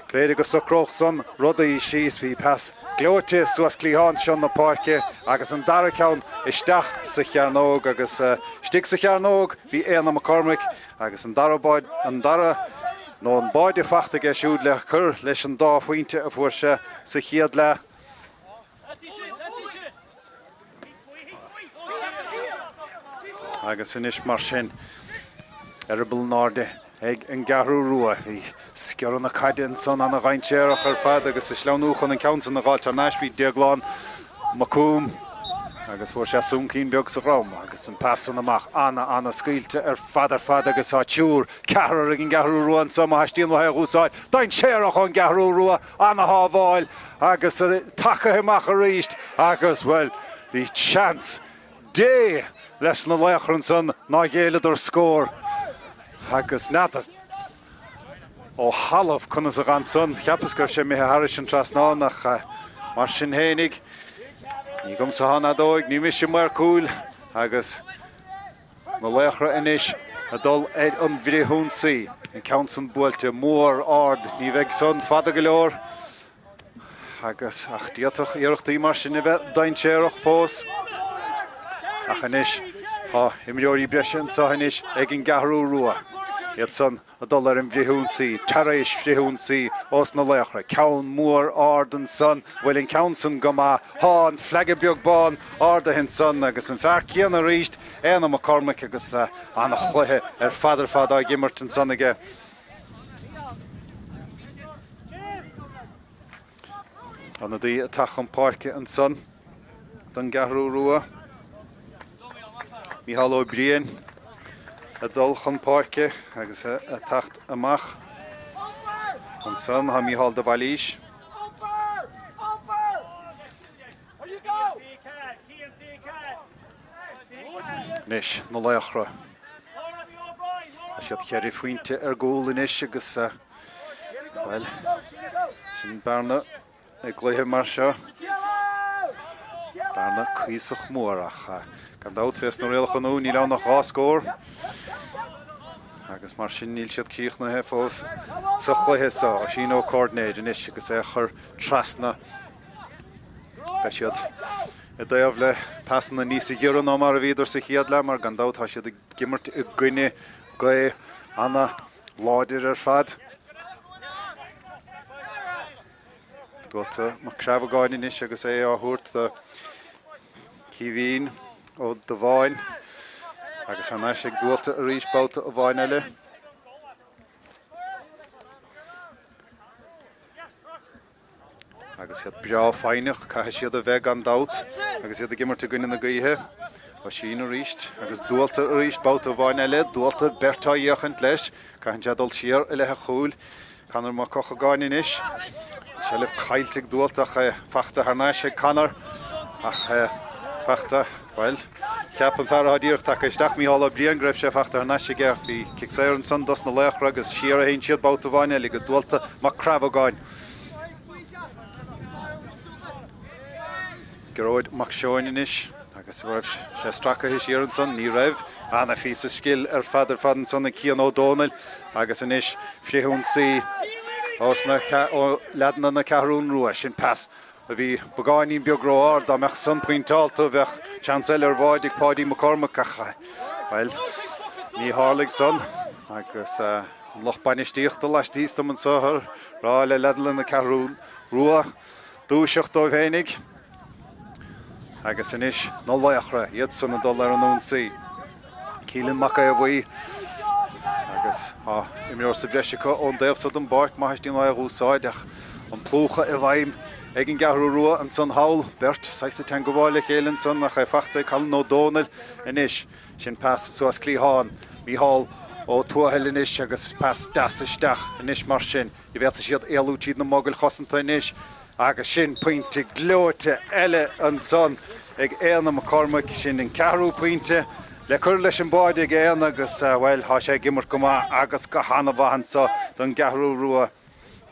Féidir go socróch san rudaí síos bhí pas glóite suas clíán sean na parke agus an dara ceann isteach sa chearnóg agus stig sa chearnóg bhí éana McCormack agus an dara nó an báide fachtaige siúd le chur leis an dá faointe a bhuairse sa chéad le agus inis mar sin arbal náde ag an Ceathrú rua bhí scear na caidean san anna ghaintéireach ar fad agus is leanúchan an ceann san na gáiltear neis bhí deagláin Macúm agus bhór sé súncín beag sa rám agus an passan amach anna scaoilte fad agus á tiúr cearar ag an Ceathrú ruan sama haistíon wa úsáid dain séarach an Ceathrú rua anna hábháil agus take amach a ríist agus well bhí chance dé leis na Laochra san ná géileidir scór agus nádar ó halamh chunas a gan son cheapas gur sé mithe haris an trasnánach mar sin hénig ní gom sa hana dóig ní mis mar cúil agus na Laochra inis a dul an bhríún sí in countsan buailte mór ard ní bheith son fada go leor agus ach diaach iarachtaí mar sin bheith dain séarach fós ach inis imreoirí bresin sa inis ag an Ceathrú rua iad son a dul ar an bhríún sí taréis bhríún sí os na Laochra ceann mór ard an son bhfuil in countsan go má an fleige beag bán ard a hin son agus an fear cían a ríist éanam a cormac agus anna chluthe ar fad a gimmart an son aige. Anna dí a tach an páirce an son don Ceathrú rua. Mícheál ó Brian a dul chun páirce agus a tacht amach an son ha Mícheál de Bhalís. Nis na Laochra a siad cheirri faointe ar gúil inis agus well sin bearna ag gluthe mar seo bearna cuiseach mórach gan dát fes na réalach an ní le nach gáscór agus mar sin níl siad cíochnathe fós sa chluthe sa a sin ó cordnéid inis agus chur trasna be siad I déamh le passan na níos a ghiúran á mar a bhíidir sa chiad le mar gan dát siad gimmart i gcuine go anna láidir ar fad. Dúilta mar creabháin inis agus á thuairt de cíhín ó do bháin agus Ceannais ag dúilta a ríis báta a bháin eile. Agus iad breá fáineach caithe siad a bheith an dát agus iad a gimmart a gcuine na gaothe a sin a ríist agus dúilta a ríist báta a bháin eile dúilta bertáíochant leis caitheann sé dul siar i lethe chúil canar má cocha gáin inis sé leh cailteigh dúilteach feachta Ceannais ag canar ach feachta well cheapan fear a díocht take isteach Mícheál ó Brian greibh sé feachta Ceannais ag bhí Ceathrú san dos na Laochra agus siar a haon siad báta bháin eile go dúilta má creabháin. Geróid mac seoin inis agus bhfuil sé stracha his ar an son ní raibh anna fís a scill ar fadar fadan son na Cian O'Donnell agus inis fríún sí os na leadna na Ceathrún rua sin pass a bhí bagáinín beagróir dá meach son pointáalta bheith chancel ar bháid ag Páidí McCormac cacha. Well, ní hálaigh son agus Loch bainisteachta leis díostam an sothar rá le leadla na Ceathrún rua dúiseach dó bhénig agus inis na Laochra iad san a dul ar an ún sí. Cílann mac a bhí agus imreoir sa bhreisicha ón déobh sa an barc má haistíon a úsáid ach an plúcha i bhaim ag an Ceathrú rua an san hawl bert 16 go bháile chélann san nach feachta Colin O'Donnell inis sin pass suas Clíháin Mícheál ó tuathil inis agus pass das isteach inis mar sin I bhealta siad éalútíad na mogul chosanta inis agus sin pointe glóite eile an son ag éanam a cormac sin in Ceathrú pointe le cur leis an báid ag éan agus well há sé gimmart go má agus go hána bhahan sa don Ceathrú rua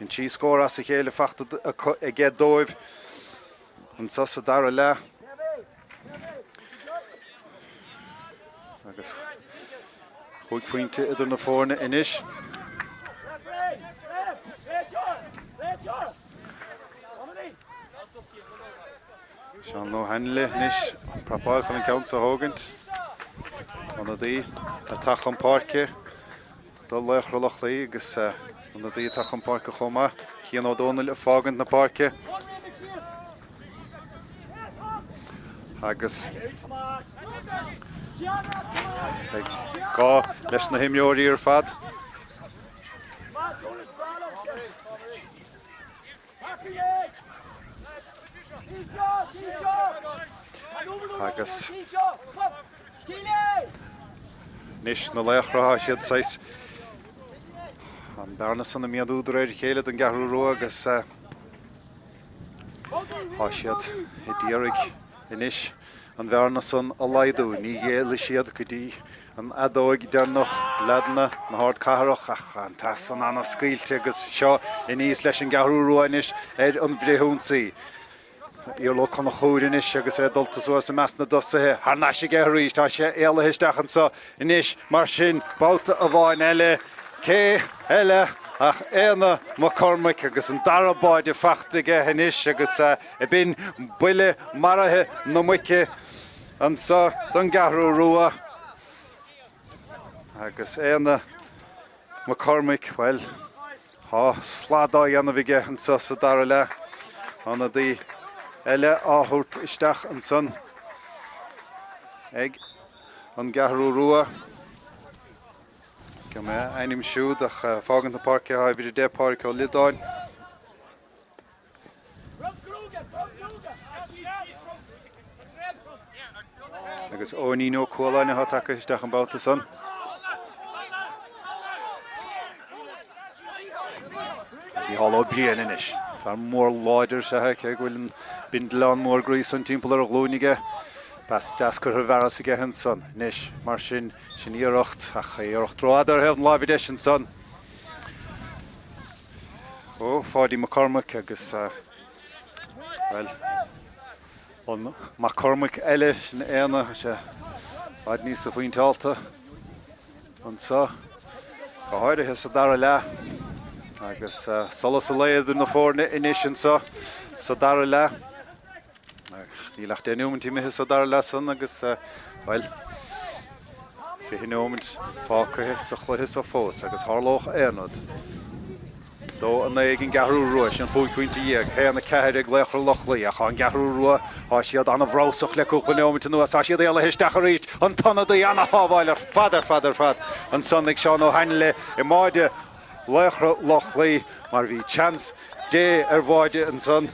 in tí scór as a chéile feachta ag gé dóibh an sasa dara le agus chuig pointe idir na fórna inis. Sean nó henle nis prapáil chun an count sa hógant anna dí a tach an páirce dul Laochra Lochlaí agus anna dí a tach an páirce chomá Cian O'Donnell a fágant na páirce agus gá leis na himneoirí ar fad agus níos na Laochra siad sais an bearna san na miadú réir chéile an Ceathrú agus siad I dírig inis an bhearna san a laidú ní géala siad go dtí an adóig dearnach leadna na hard caharach ach an tas an anna scaoilte agus seo I níos leis an Ceathrú inis an bhréithúnsaí. Íor lo chun chóir inis agus dultas uas a meas na dosathe Har na sé Ceathrú tá sé éala histeach sa inis mar sin báta a bháin eile cé eile ach éana McCormick agus an darabáide fachtaige inis agus bin buile marathe na muice an sa don Ceathrú agus éana McCormick well sládá anna bhige an sa dara le anna dí eile áthúirt isteach an son ag an Ceathrú Go me einim siúd ach fágan na parce ha bhí dé parc ó lidáin. Agus óní nó cóláine ha take isteach an báta son. Bhí halló brian inis. Far mór láidir sethe ag bhfuil an bindleán mór grís an timpeall ar glúnige. Bas dasgur bheras ige hen son. Nis mar sin íoracht ach íoracht ráadar hef an lávid sin son. Fádi McCormick agus well on McCormick eile sin éana se bad níos a faoin talta an sa go háide hes a dara le agus solas a léidir na fórne inis an sa dara le Ní lecht éúmint me his a dar lesan agus well fi hinúmint fácathe sa chluthis a fós agus Harloch éanad. Dó an ag an Ceathrú sin chuighuiinte dhéag héanna ceir ag Laochra Lochlaí ach an Ceathrú siad anna bhrásach le cúpa neúmint nuas siad éile histeach a ríist an tanna daí anna hábháil ar fad an son ag seán ó hainle I máide Laochra Lochlaí mar bhí chans dé ar bháide an son.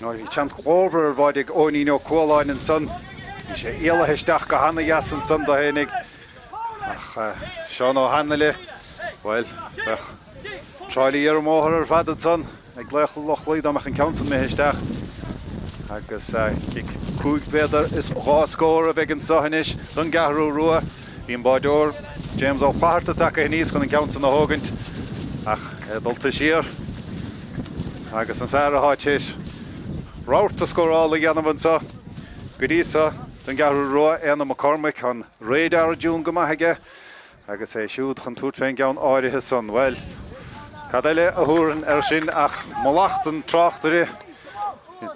Hí chans glóbar bhaid ag óní nó cóláin an son. Bhí sé éala histeach go hanna jas an son do hénig. Ach seán ó hanna le. Well, tráilí ar móthar ar fad an son. Ag Laochra Lochlaí amach an council me histeach. Agus cúig bhéidir is ráscóir a bheith an sohanis don Ceathrú. Bhí an báideoir James ó Chláirta take níos chun an council na hógant. Ach dulta siar. Agus an fear a háitéis. Ráth a scórála dhéanamhan sa go dtí sa don Ceathrú éana McCormick an réadar dún go maithaige agus siúd chun túirt féin ceann áirithe son. Well, cad eile a thuúrann ar sin ach malacht an Tráchtaire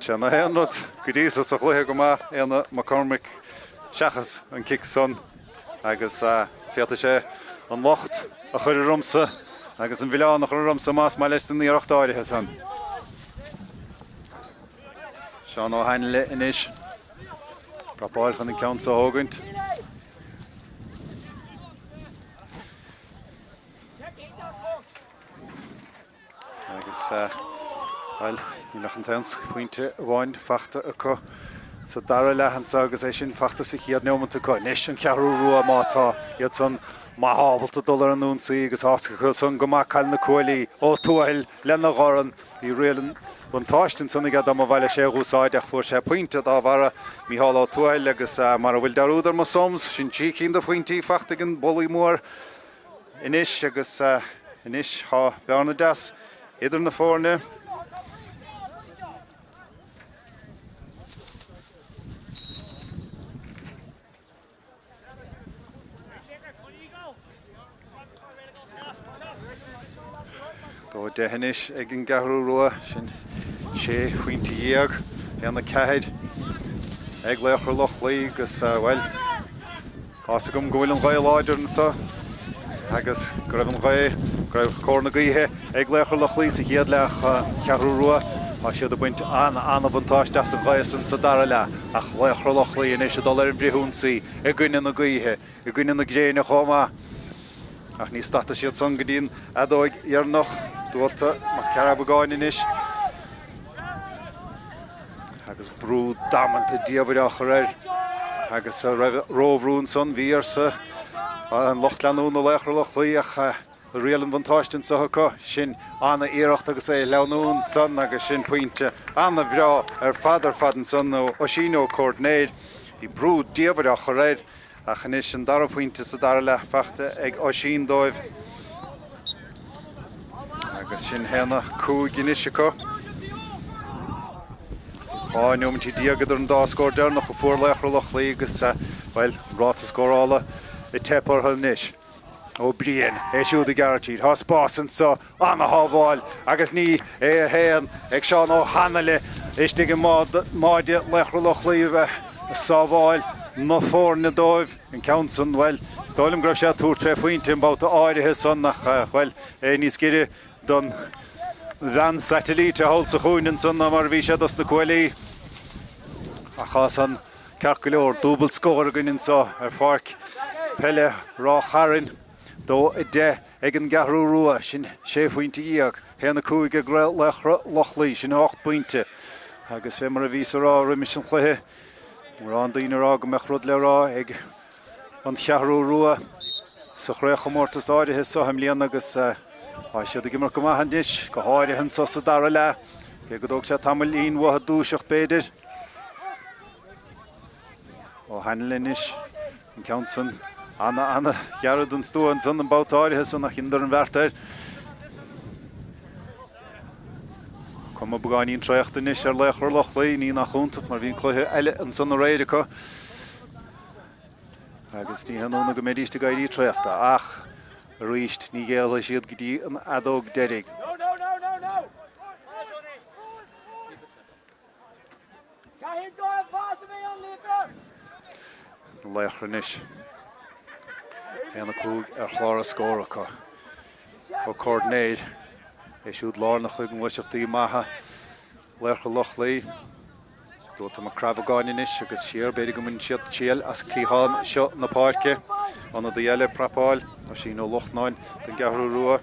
te na héanad go dtí sa chluithe go maith éana McCormick seachas an kick son agus fiata sé an locht a chuir romsa agus an bhilleán a chuir romsa más mai leis den íoracht áirithe son. Seán ó hainle inis. Prapáil chun an council hógant. Agus well, ní nach an tans pointe bháin fachta acu sa dara lehansa agus sin fachta sa chiad neomanta acu. Nis an Ceathrú mátá iad son má hábalta dul an núnsaí agus hasca son go maith cail na cuailí ó túil lena gháran í réalan Bun táistin sannig am a bhaile sé úsáid ach fuair sé pointe dá bhara Mícheál ó túil agus mar a bhfuil darúdar má soms sin tícinn do faointí fachtaigin bolaí mór inis agus inis há bearna das idir na fórne. Dó dehanis ag an Ceathrú sin sé faointí dhéag éanna ceithid ag Laochra Lochlaí agus well as gom go bhfuil an ghaol láidir an sa agus go raibh an ghaol go raibh cór na gaotha ag Laochra Lochlaí sa chéad leach Ceathrú a siad a buint anna bhaintáis deas an ghaol san sa dara le ach Laochra Lochlaí inis dul ar an bhríthúnsaí i gcuine na gaotha i gcuine na gréine chomá ach ní stata siad san go dtíon adóig dhearnach dúilta mar cearab a gáin inis agus brú damanta díomhaireach agus róhrún son bhíar sa an Loch leanún na Laochra Loch réalan vantáistin sa go sin anna iirecht agus é leanún son agus sin pointe anna bhrá fadar fadan son ó síó cordnéir hí brú díomhaireach a chanis sin dar pointe sa dar le feachta ag sín dóibh agus sin héna cúginis go Nuamtí díagadidir an dáscór dear nach go fuór Laochra Loch agus bhil ráta scórála I tepar níis ó bríon siúd a gartíd há spásan sa anna hábháil agus ní é héan ag seán ó hanale istigh máide Laochra Loch sábháil nó fór na dóibh an ceansan bhil stálim greibh sé túr tre faointe an báta áirithe san nach bhil níos gire don bhean satellite a hol sa chúinan san mar bhí sé dos na cuailí a chas an carculeor dúbal scóir a ginin sa farc Peile Ráth Chairn dó I de ag an Ceathrú sin sé faointe íag héna cúig a Gaeltachta Loch sin 8 pointe agus fé mar a vís rá rimis an chluithe mar an daoine rá go meach rud le rá ag an Ceathrú sa chréich Comórtas áirithe sa hamlíon agus siad a gimar go maithanis go háirithe sa sa dara le go dóg sé tamlín watha dúiseach beidir ó hanlinis an ceansan Anna Jared an stúan san an bátáirithe san nach indar an bheartair. Com a bugáinín tréachtanis Laochra Loch ní nach chúntaach mar bhíon chluthe eile an san a réide go. Agus ní hanúna go médíiste gaiirí tréachta ach ríist ní géala siad go dtí an adóg deirig. Laochra níis. Héna cúg chláir a scóra có cordnéir siúd lár na chuig an luiseachtaí maithe Laochra Loch dúirt am a crabhagáinis agus siar beidir go mun siad tíal as clíháin seo na páirce anna de eile prapáil a sin ó Lochnáin den Ceathrú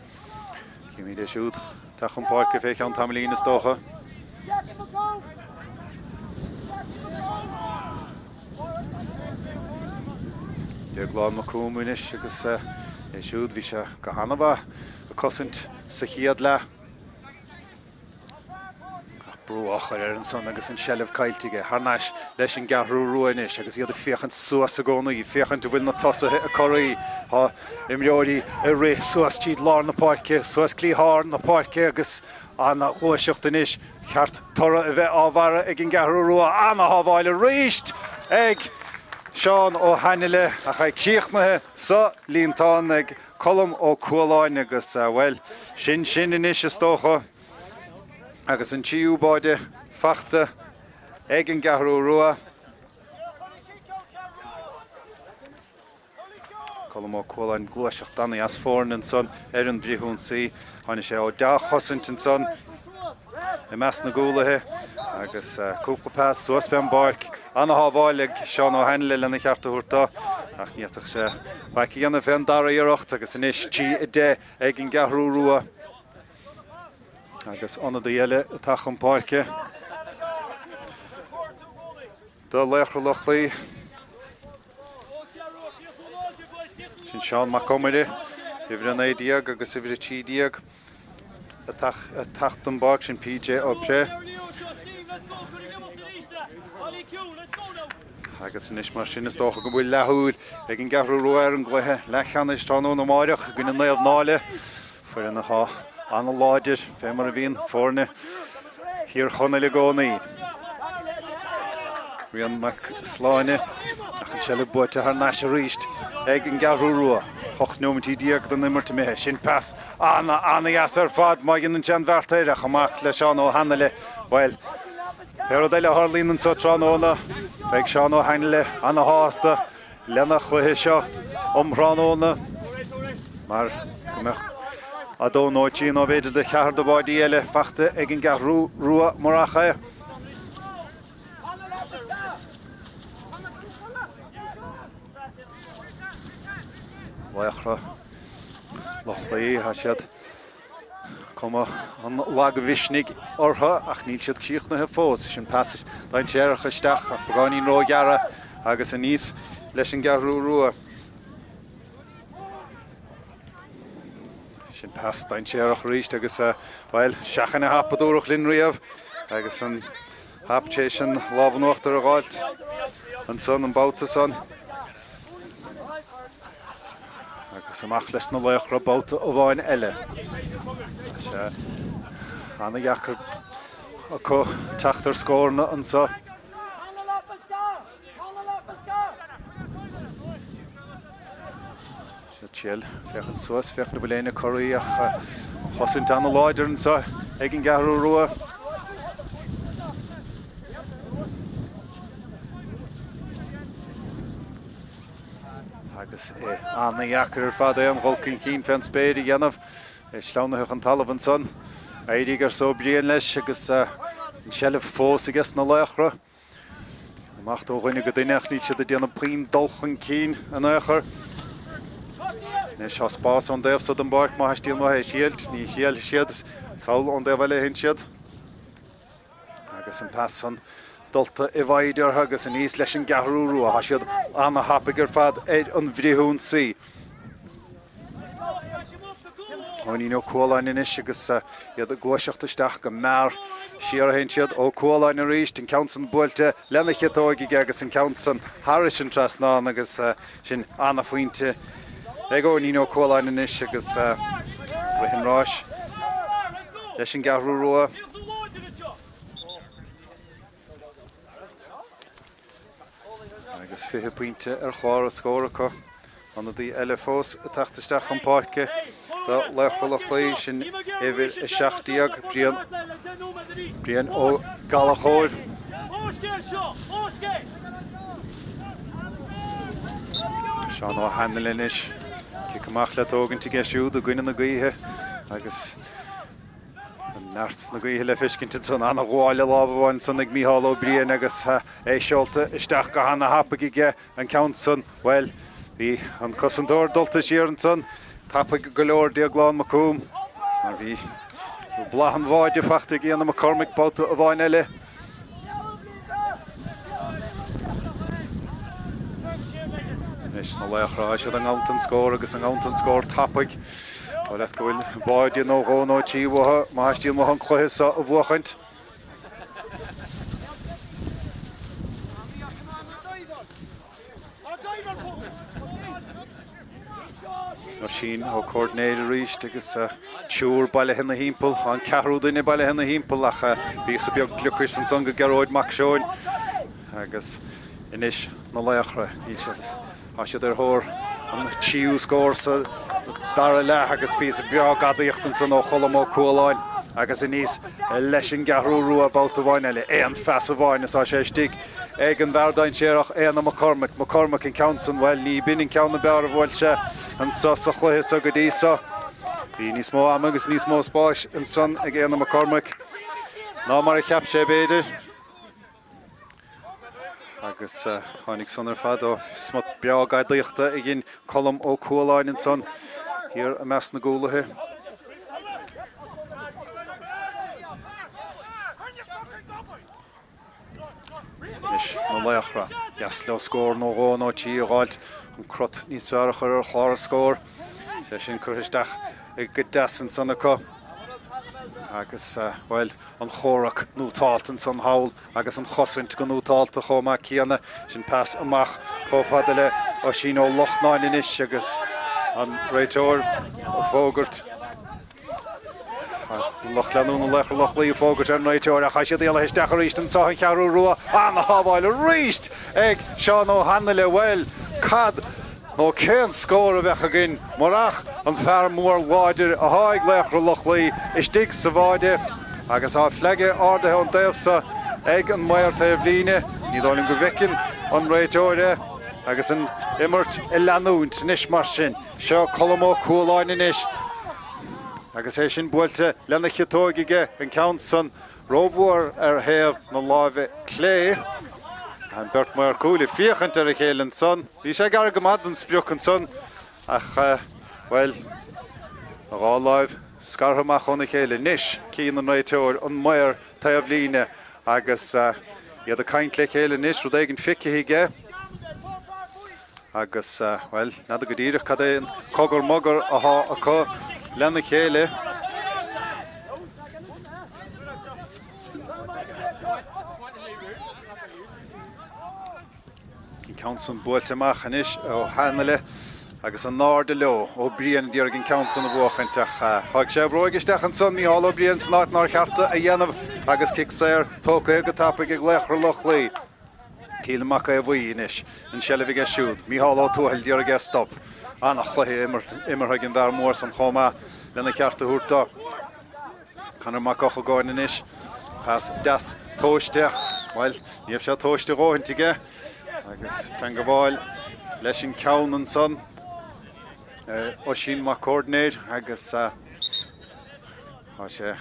cíimí de siúd teach an páirce féiche an tamlín is dócha Deag glán na cúmúnis agus siúd bhí sé go hanamh a cosint sa chiad le brúachar an son agus an sellh cailtige Ceannais leis an Ceathrú inis agus iad a féchant suas a gcóna í féchant bhfuil na tosathe a choirí imreoirí a ré suas tíad lár na páirce suas clíthár na páirce agus anna chluiseacht inis cheart tora a bheith ábhara ag an Ceathrú anna hábháil a ríist ag Seán ó Hanile a cha cíochnathe sa líontáin ag colm ó Cualáin agus bhfuil sin inis is tócha agus an tíú báide feachta ag an Ceathrú colm ó Cualáin gluiseach daí as fórn an son an bhríthún saí tháinig sé ó dá chosint an son I meas na gúlathe agus cúpla pás suas fean barc anna hábháil ag Seán ó Hanile lena chearta thuirtá ach níochtach sé bhaici anna fean dara iirecht agus inis tí I de ag an Ceathrú agus anna de eile a taach an páirce do Laochra Loch sin Seán McComedy Ifir an éideag agus ifir a tídeag a tacht an barc sin PJ ó pré agus inis mar sin is dócha go bhfuil lethúil ag an Ceathrú an gluthe lechannis tránú na máireach gona naomh náile fuair na há anna láidir fé mar a bhíon fórne hir chuna le gcónaí Rian mac sláine ach an sellh buite ar náis a ríist ag an Ceathrú hoch nuamtí díag don imirta mithe sin pas anna as ar fad má gin an tean bheartair a chamach le Seán ó Hanile bhil Pero deile Harlín an sa tránóna ag Seán ó Hanile anna háasta lena chluithe seo tránóna mar a dó nóití nó bhéidir de chear do bháidí eile feachta ag an Ceathrú marachcha Laochra Loch ha siad Cuma an lag visnig ortha ach níl siad cíochnathe fós sin pas dain séireach isteach ach bagáinín ró geara agus a níos leis an Ceathrú rua. Sin pas dain séireach ríist agus bhil seachan a hapadúrach linn riamh agus an hapté sin lábhanachtar a gáilt an son an báta son. Agus amach leis na Laochra báta ó bháin eile. Anna Jackar acu Tráchtaire scórna an sa. Se chill fechan suas fechan na bléine choirí ach chosint anna láidir an sa ag an Ceathrú rua. Agus Anna Jackar fad an gholcin cín fen spéir i dhéanamh sláánach an talamh an son. Éidig so blian leis agus an sellh fós agus na Laochra. Amach ó ghuiine go duineach ní siad a déanamh prín dulchan cín an éachar. Nes has spás an déobh sa an barc má heistíal má héis síalt, ní síal siad saol an déobh eile hin siad. Agus an pas an dulta I bhaidir agus an níos leis an Ceathrú rua, ha siad anna hapagur fad an bhríthún sí. Oni no cóláin in is agus iad a glóiseachta isteach go mar siar hen siad ó cóláin a ríist an council builte lenach tóigi agus an council Harris an tras ná agus sin anna faointe ag ó ní no cóláin in is agus rihin ráis leis an Ceathrú rua. Agus 5 pointe chláir a scóra acu anna dí eile fós a tachtasteach an páirce. Tá Laochra Cluiche sin éidir I 7 brian ó Galachóir. Seán ó hanalin is cicamach le tógan tí geisiú do gcuine na gaotha agus an neart na gaotha le fiscinnte san anna gháile lábhhain san ag Mícheál Ó Briain agus é seolta isteach go hanna hapaige an council well bhí an cosandóir dulta siar an son tapig go leor dia glán macúm mar bhí blahan bháide fachta géanam a cormic báta a bháin eile. Is na Laochra siad an gáintan scór agus an gáintan scór tapig ó leit go bhfuil báide nó gó nó tíomhatha má heistíal mo an Cluiche a bhuachaint. No sin ó coordinator ríist agus siúr baile hena hímpel an Ceathrú duine baile hena hímpel ach bhí sa beag glucais an son go geróid mac seoin agus inis na Laochra ní siad ar thór an tíú scór sa dar le agus bí sa beag gadaíochtan san ó cholam ó cóláin agus níos leis an Ceathrú rua báta bháin eile an fes a bháin is á sé stig ag an bhardain séireach an McCormick in council well ní bin in ceanna bear a bhfuil se an sa Cluiche a go dísa. Bhí níos mó am agus níos mó spáis an son ag an McCormick. Ná mar a cheap sé béidir. Agus tháinig son ar fad ó smut beag gadaíochta ag gin colm ó cóláin an son hir a meas na gúlathe. Is na Laochra gas le scór nó gó nó tí a gáilt an crut níos fearach ar chláir scór sé sin chuiristeach ag go deasan san acu agus bhfuil an chórach nútáiltan san hawl agus an chosint go nútáilta chomá cíanna sin pas amach chomhfada le ó sin ó Loch inis agus an réiteoir ó fógurt Loch leanún Laochra Loch Lí fógurt an réiteoir a chaisiad éile isteach a ríist an Sathairn Ceathrú rua anna hábháil a ríist ag Seán ó hanna well cad nó cén scór a bheith agin marach an fear mór láidir a háig Laochra Loch Lí is dig sa bháide agus á phleige ádathe an déobhsa ag an mair ta bhlíine ní dóilm go bhicin an réiteoire agus an immert I leanúnt nis mar sin seo colm ó cóláin inis agus é sin buailte lena chiatóige an council rómhór ar thaobh na láimhe clé an beirt mar cúla fíochant ar a chéile an son. Bhí sé gar go mad an spiúch an son ach bhfuil a gá láimh scarhamach on the chéile nish cían an réiteoir an mair taobh líne agus iad a caint le chéile nish rud éigean fice hige agus well na go díreach cad é an cogur mogur aha acu lena chéile Council builteach anis ó hanale agus an náde lo ó brian diorgin council na bhuachintach hag sé bróigisteach an son míhall ó brian snát ná charta a dhéanamh agus kick séir tóca go tappa ag Laochra Loch lí Cílamach a bhuí inis an sellivig a siúd míhall ó túhail diorg a stop annach chluhi immer hagin dar mór san choma lena charta húrta Canar mac och a gáin inis pas das tóisteach well níomh sé tóiste róhintige agus tan go bháil leis an ceann an son ó sin má coordinator agus há sé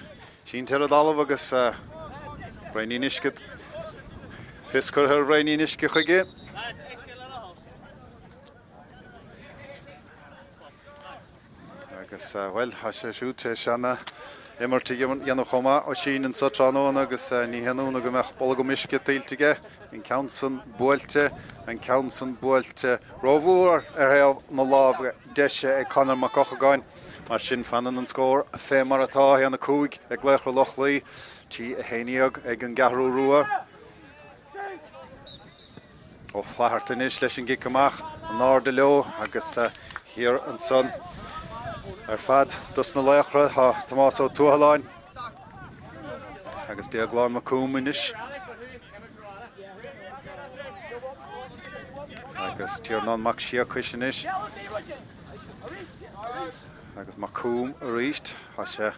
sin tar a dalamh agus braoní niscad fiscurtha braoní nisce chuige agus well há sé siúd sé seanna Immerte dhéanamh chomá ó sin an Sathairn agus ní heanúna go meach bolla go misce tailtige an council buailte an council buailte rómhúr heamh na lábh deise ag Conor mac och a gáin mar sin fanan an scór fé mar atá heanna cúig ag Laochra Loch lí tí a héineag ag an Ceathrú rua ó flathart inis leis an gic amach an náde leo agus hir an son fad dus na Laochra ha Tomás ó Tuahaláin agus diagláin macúm inis agus tíornán mac siacuis inis agus macúm a ríist ha sé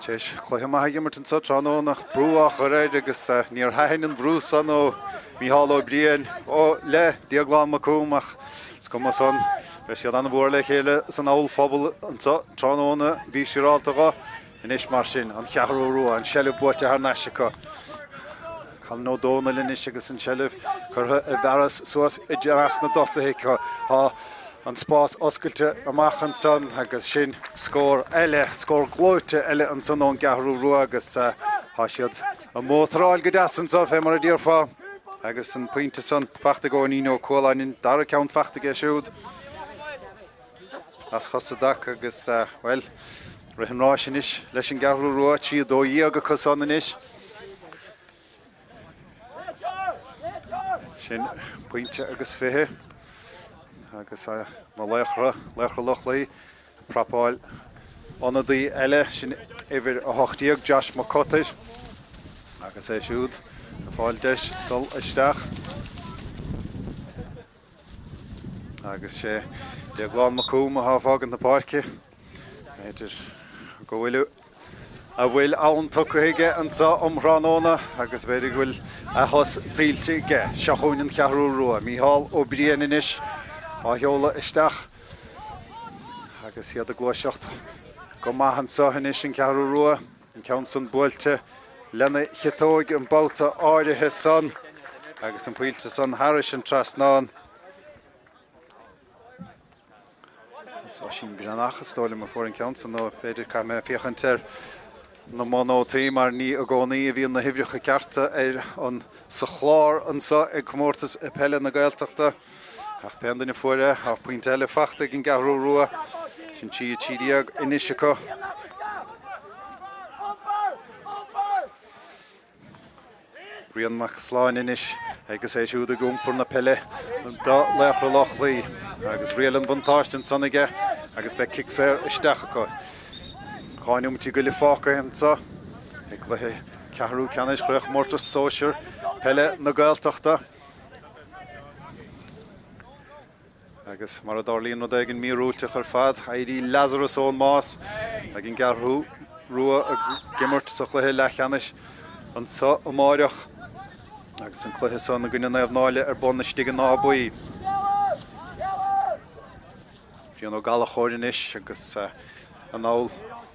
téis chluithe maithe immert an Sathairn nach brúach a réid agus níor hain an bhrú san ó míhall ó brian ó le diagláin macúm ach scum son Bes siad an bhór le chéile san áil phobal an Tráchtaire bí siráilteacha inis mar sin an Ceathrú rua an sellibh buaite ar neisicha. Chail nó dóna linis agus an sellibh chutha a bheras suas i deas na dosathacha há an spás oscailte amach an son agus sin scór eile scór glóite eile an son ón Ceathrú rua agus há siad an mótráil go deasan sa fé mar a dtíor fá agus an puinte son feachta go ní nó cóláinin dar a ceann feachta ge siúd. As chosadach agus well rihamrá inis leis an Ceathrú rua tí a dó íag a cosan inis sin puinte agus fithe agus na Laochra Loch lí prapáil onadaí eile sin éidir a hochtíag Josh McCutter agus é siúd a fáil deis dul isteach agus sé diagláin macúm a háfágan na páirce éidir go bhfuil a bhfuil ann tucaige an sa omhránóna agus beidir bhfuil a thos díaltige seachún an Ceathrú rua míhall ó brian inis á sheola isteach agus iad a glóiseacht go maithan sa inis an Ceathrú rua an council buailte lena chetóig an báta áirithe san agus an puilte san Harris an Trasnán So sin bí an achas stála mar fór an council nó beidir cha mé fiochantar na monótaí mar ní a gcónaí a bhíon na hibhreacha cearta an sa chlár an sa ag Comórtas i Peile na Gaeltachta ach peandaine fuaire ach puinte eile fachta ag an Ceathrú rua sin tíag iniseacha Rian mac sláin inis agus é siúd a gúmpur na Peile dá Laochra Loch lí agus rialan buntáistin sanige agus be kick séir isteach acu. Cháinúm tí go le fáca hensa ag le Ceathrú Ceannais chruach Comórtas Sóisir Peile na Gaeltachta agus mar a darlíonn nó ag an míúilte chur fad éirí Lazarus ón más ag an Ceathrú rua a gimmert sa chluthe le Ceannais an sa amáireach agus an chluthe san na gine naamhnáile ar bonna stigan ná buí. Bhíonn ó Gaeltachta inis agus an áil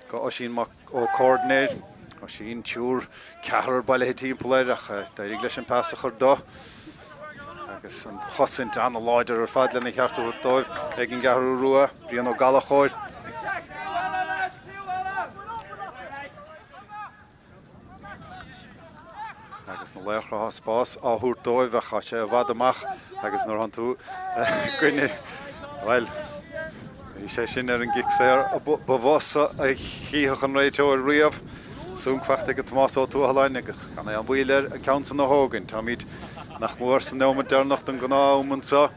go ó sin ó coordinator ó sin túr ceathrar bailithe timpeair ach d'éirigh leis an pása chur dó agus an chosaint an láidir ar fad lena cheartú dóibh ag an Ceathrú rua bhíonn ó Gaeltachta agus na Laochra spás áthúr dóibh a cha sé bhfad amach agus nuair an tú gcuine well sé sin ar an gic séir bhósa a chiíoch an réiteoir riamh súnfachta go Tomás ó tú haláine gan é an bhuiile an count na hógan tá míid nach mór san nóma dearnacht an gnámansa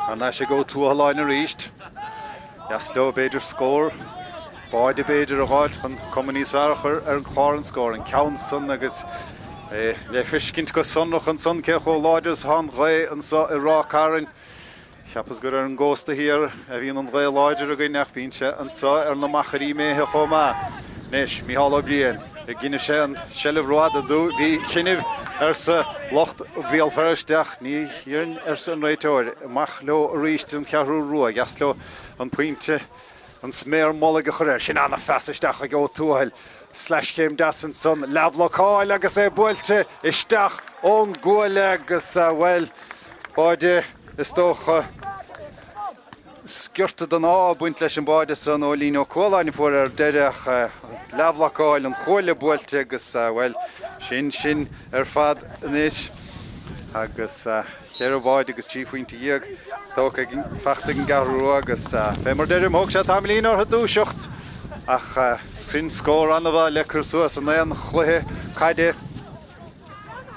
an sé go tú haláine ríist Jas leo beidir scór Báide beidir a háil chun communíosharachar ar an chláran scór an count san agus le fiscint go sonnach an son ce cho láiders há ré an sa i Ráth Chairn Chiapas gur ar an ggósta hir a bhíon an ré láidir a go neach bíse an sa ar na macharí méthe chomá. Nis, mi hála blian. Gine sé an sellh roiad a dú hí chinibh ar sa locht bhíal ferristeach ní hiarn ar sa an réiteoir. Mach leo a ríist an Ceathrú rua, gas leo an puinte an sméir molla go choir sin anna fesisteach a go túhail. Slash céim das an son leabhlacháil agus é builte isteach ón gúile agus well báide is tócha skirta don buint leis an báide san ó lín ó cóláine fuair ar deireach leabhlacháil an choile builte agus well sin ar fad inis agus chéar bháid agus tífuointe dhéag tócha feachta an Ceathrú agus fémar deirim thug sé tamlín ar dúiseacht ach sin scór anna bh lecur suas an éon chluithe caide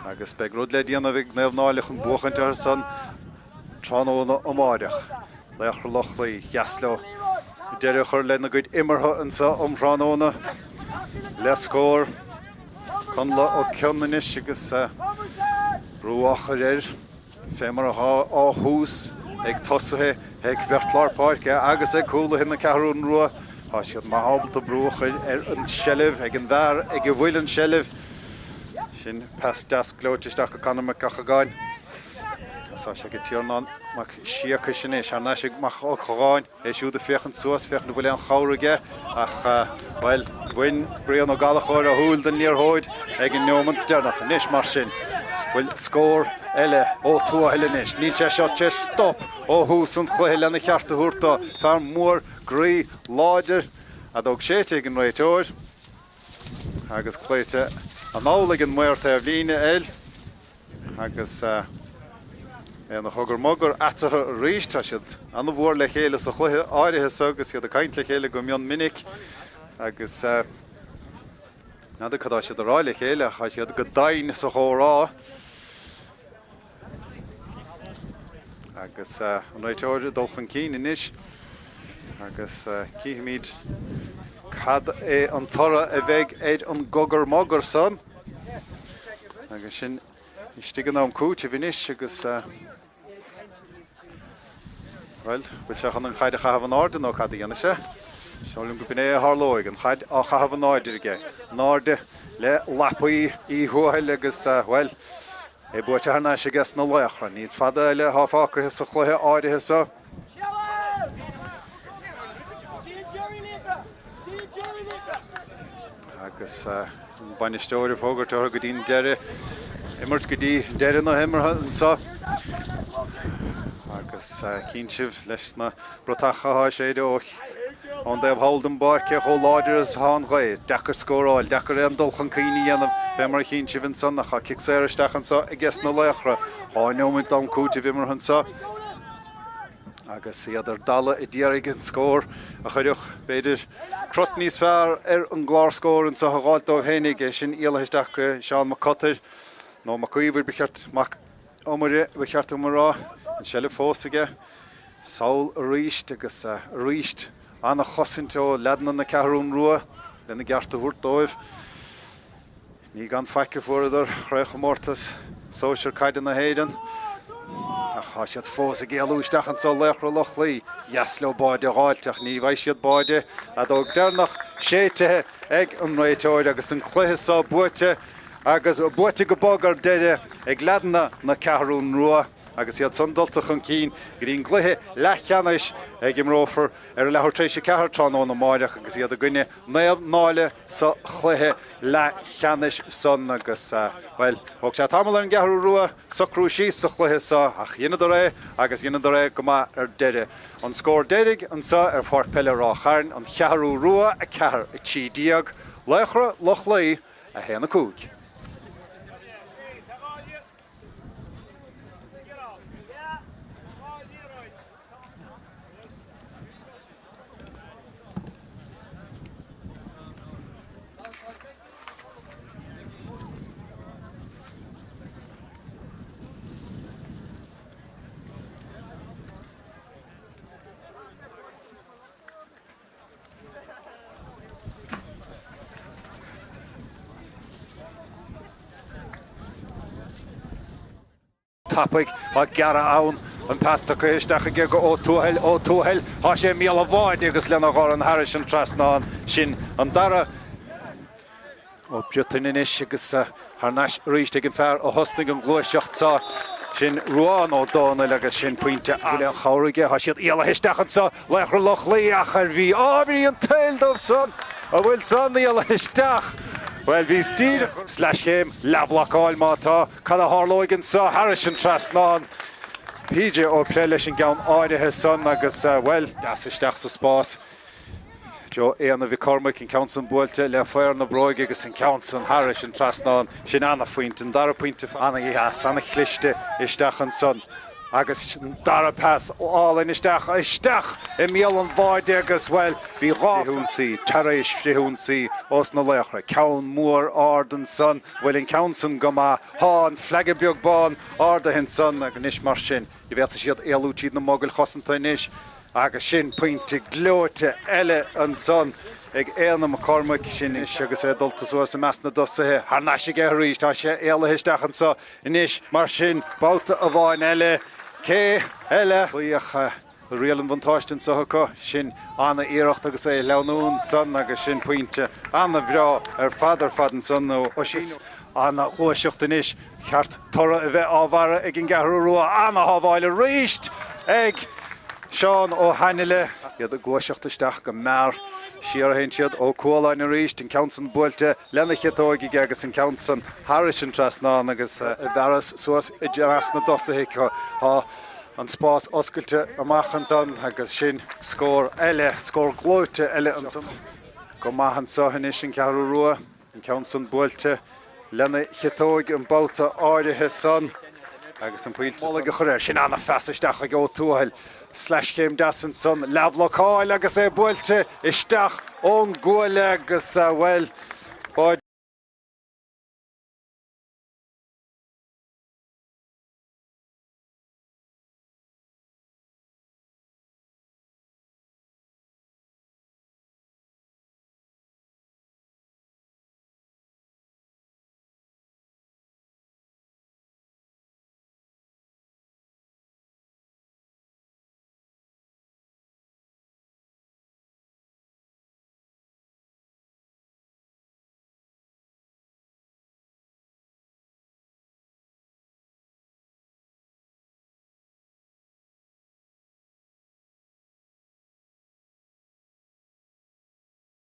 agus be rud le díanamh neamhnáileach an buchaint ar san tránóna ó Mórdha Laochra Lochlaí Jasló deireach chuir le na gcuid imirtha an sa tránóna le scór chun le ó ceannis agus brúachar fémar á hús ag tosathe ag bheartláirpáirce agus ag cúla hin na Ceathrú an rua Tá siad mahabalt a brúchair ar an sellh ag an bhar ag a bhfuil an sellh sin pas das glóitisteach go canna gacha gáin. Tá sé go tíornán mac siacha sin é seanna sé mach ó choráin é siúd a féchan suas féchan bhfuil an chairige ach bhil bhain brion ó galachóir a thuúil den níorthóid ag an neomant dearnach níos mar sin. Bhfuil scór eile ó túile níos. Níl sé seo te stop ó hús an chluithe lena chearta thuúrta fear mór grí láidir a dóg séte an réiteoir agus Cluiche an álaigh an muirta a bhlíne eil agus na thugur mogur atathe ríist tá siad an bhór le chéile sa chluithe áirithe agus siad a caint le chéile go mion minic agus nada cadá siad a ráile chéile cha siad go dain sa chórá agus an réiteoir dulchan cín inis agus cíimiid cad é an tora a bheith éid an gogur mogur san agus sin istigan am cúte bhínis agus well, bhfuil se an chaide chahabh an áde nó cad dhéana se seolim go bné tharlóig an chaid á chahabh an áide ige náde le lapaí í thuhail agus well é buirte hana sé gas na Laochra níd fada le háfácathe sa chluithe áirithe sa agus bainisteoir fógartóir go dtín deire immert go dtí deire na himmartha an sa agus cínsibh leis na brotacha sé ó an déobh haldan barce cho láidir is há ré dechar scóráil dechar an dulchan cíine dhéanamh be mar cínsibh an san nach cha cic séiristeach an sa I gceas na Laochra há neomid an cúta bhimar an sa agus iad ar dala I ddíarigh an scór a chuideoch beidir crut níos fearr ar an glár scór an sa hágáildóibh hénig é sin ialaisteach go Seán McCutter nó McCuiver becheart mac omire becheart marrá an sellh fósaige saol a ríist agus ríist anna chosinteo ledan na Ceathrú an rua lena gearta thuirt dóibh ní gan feice fuaidir chraoch Comórtas Sóisir caiide na héidan a cha siad fós a géalúisteach an sa Laochra Lochlaí jas le báide gáilteach ní bhaid siad báide a dóg dearnach séitethe ag an réiteoir agus an chluithe sa buaite agus buaite go bágar deire ag ledanna na Ceathrú an rua agus iad sundaltach an cín go dtíon gluthe le Ceannais ag imrófar ar lehartrééis cethir tránó na Mórdach agus iad a gcuine neamhnáile sa chluthe le Ceannais san agus well thug sé tamil an Ceathrú rua socrú síos sa chluthe sa ach dhéanad a ré agus dhéanad a ré go maith ar deire an scór deirig an sa ar fort Peile Ráth Chairn an Ceathrú rua a cethir a tí díag Laochra Lochlaí a héana cúig. tapig a gara ann an pasta chuisteach go ó túhel há sé míle bháid agus lena gá an Harris an trasná sin an dara ó Biotain inis agus Ceannais ríiste an fear ó hosting an glúiseacht sin ruán ó dána agus sin puinte le chairige há siad íala histeachchan sa Laochra Loch Laoch ar bhí ábhí an taildómh son a bhfuil son íala histeach. Well, bhí stír /chéim leabhlacháil mátá cad a hárlóigean sa Harris an trasná PJ ó Peile sin gan áirithe son agus well das isteach sa Spás. Jo éana bhí Cormac in Council buailte le bhFear na Bróig agus in Council Harris an trasná sin anna faoint an dara puinte anna íhas anna chlichte isteach an son agus dara pass all in isteach I míl an bháide agus well bhí ráthúnsaí taréis frithúnsaí os na Laochra ceann mór ardan son bhfuil in Council go má há an fleige beag bán arda hin son agus níos mar sin I bheta siad éalútíad na mogil chosanta níos agus sin puinte glóite eile an son ag éana Cormac sin is agus dultas uas a measna dosathe Ceannais ríist tá sé éala histeach an sa inis mar sin báta a bháin eile cé eile buíoch rialan vantáistin sa go sin anna iirecht agus leanún son agus sin puinte anna bhrá ar fadan son ó sin anna chluiseacht inis cheart tora a bheith ábhara ag an Ceathrú anna hábháile ríist ag Seán ó Hainile iad a glúiseacht isteach go mear siar hain siad ó cóláin a ríist in Council buailte lena chetóigi agus in Council Harris an trasná agus bheras suas I deas na dosathe há an Spás oscailte amachchan son agus sin scór eile scór glóite eile an son go maithan sa inis in Ceathrú in Council buailte lena chetóig an báta áirithe son agus an puilte go chuir sin anna feasisteach ag ó túhail /chéim dasan son leabhlacháil agus buailte isteach ón gúile agus well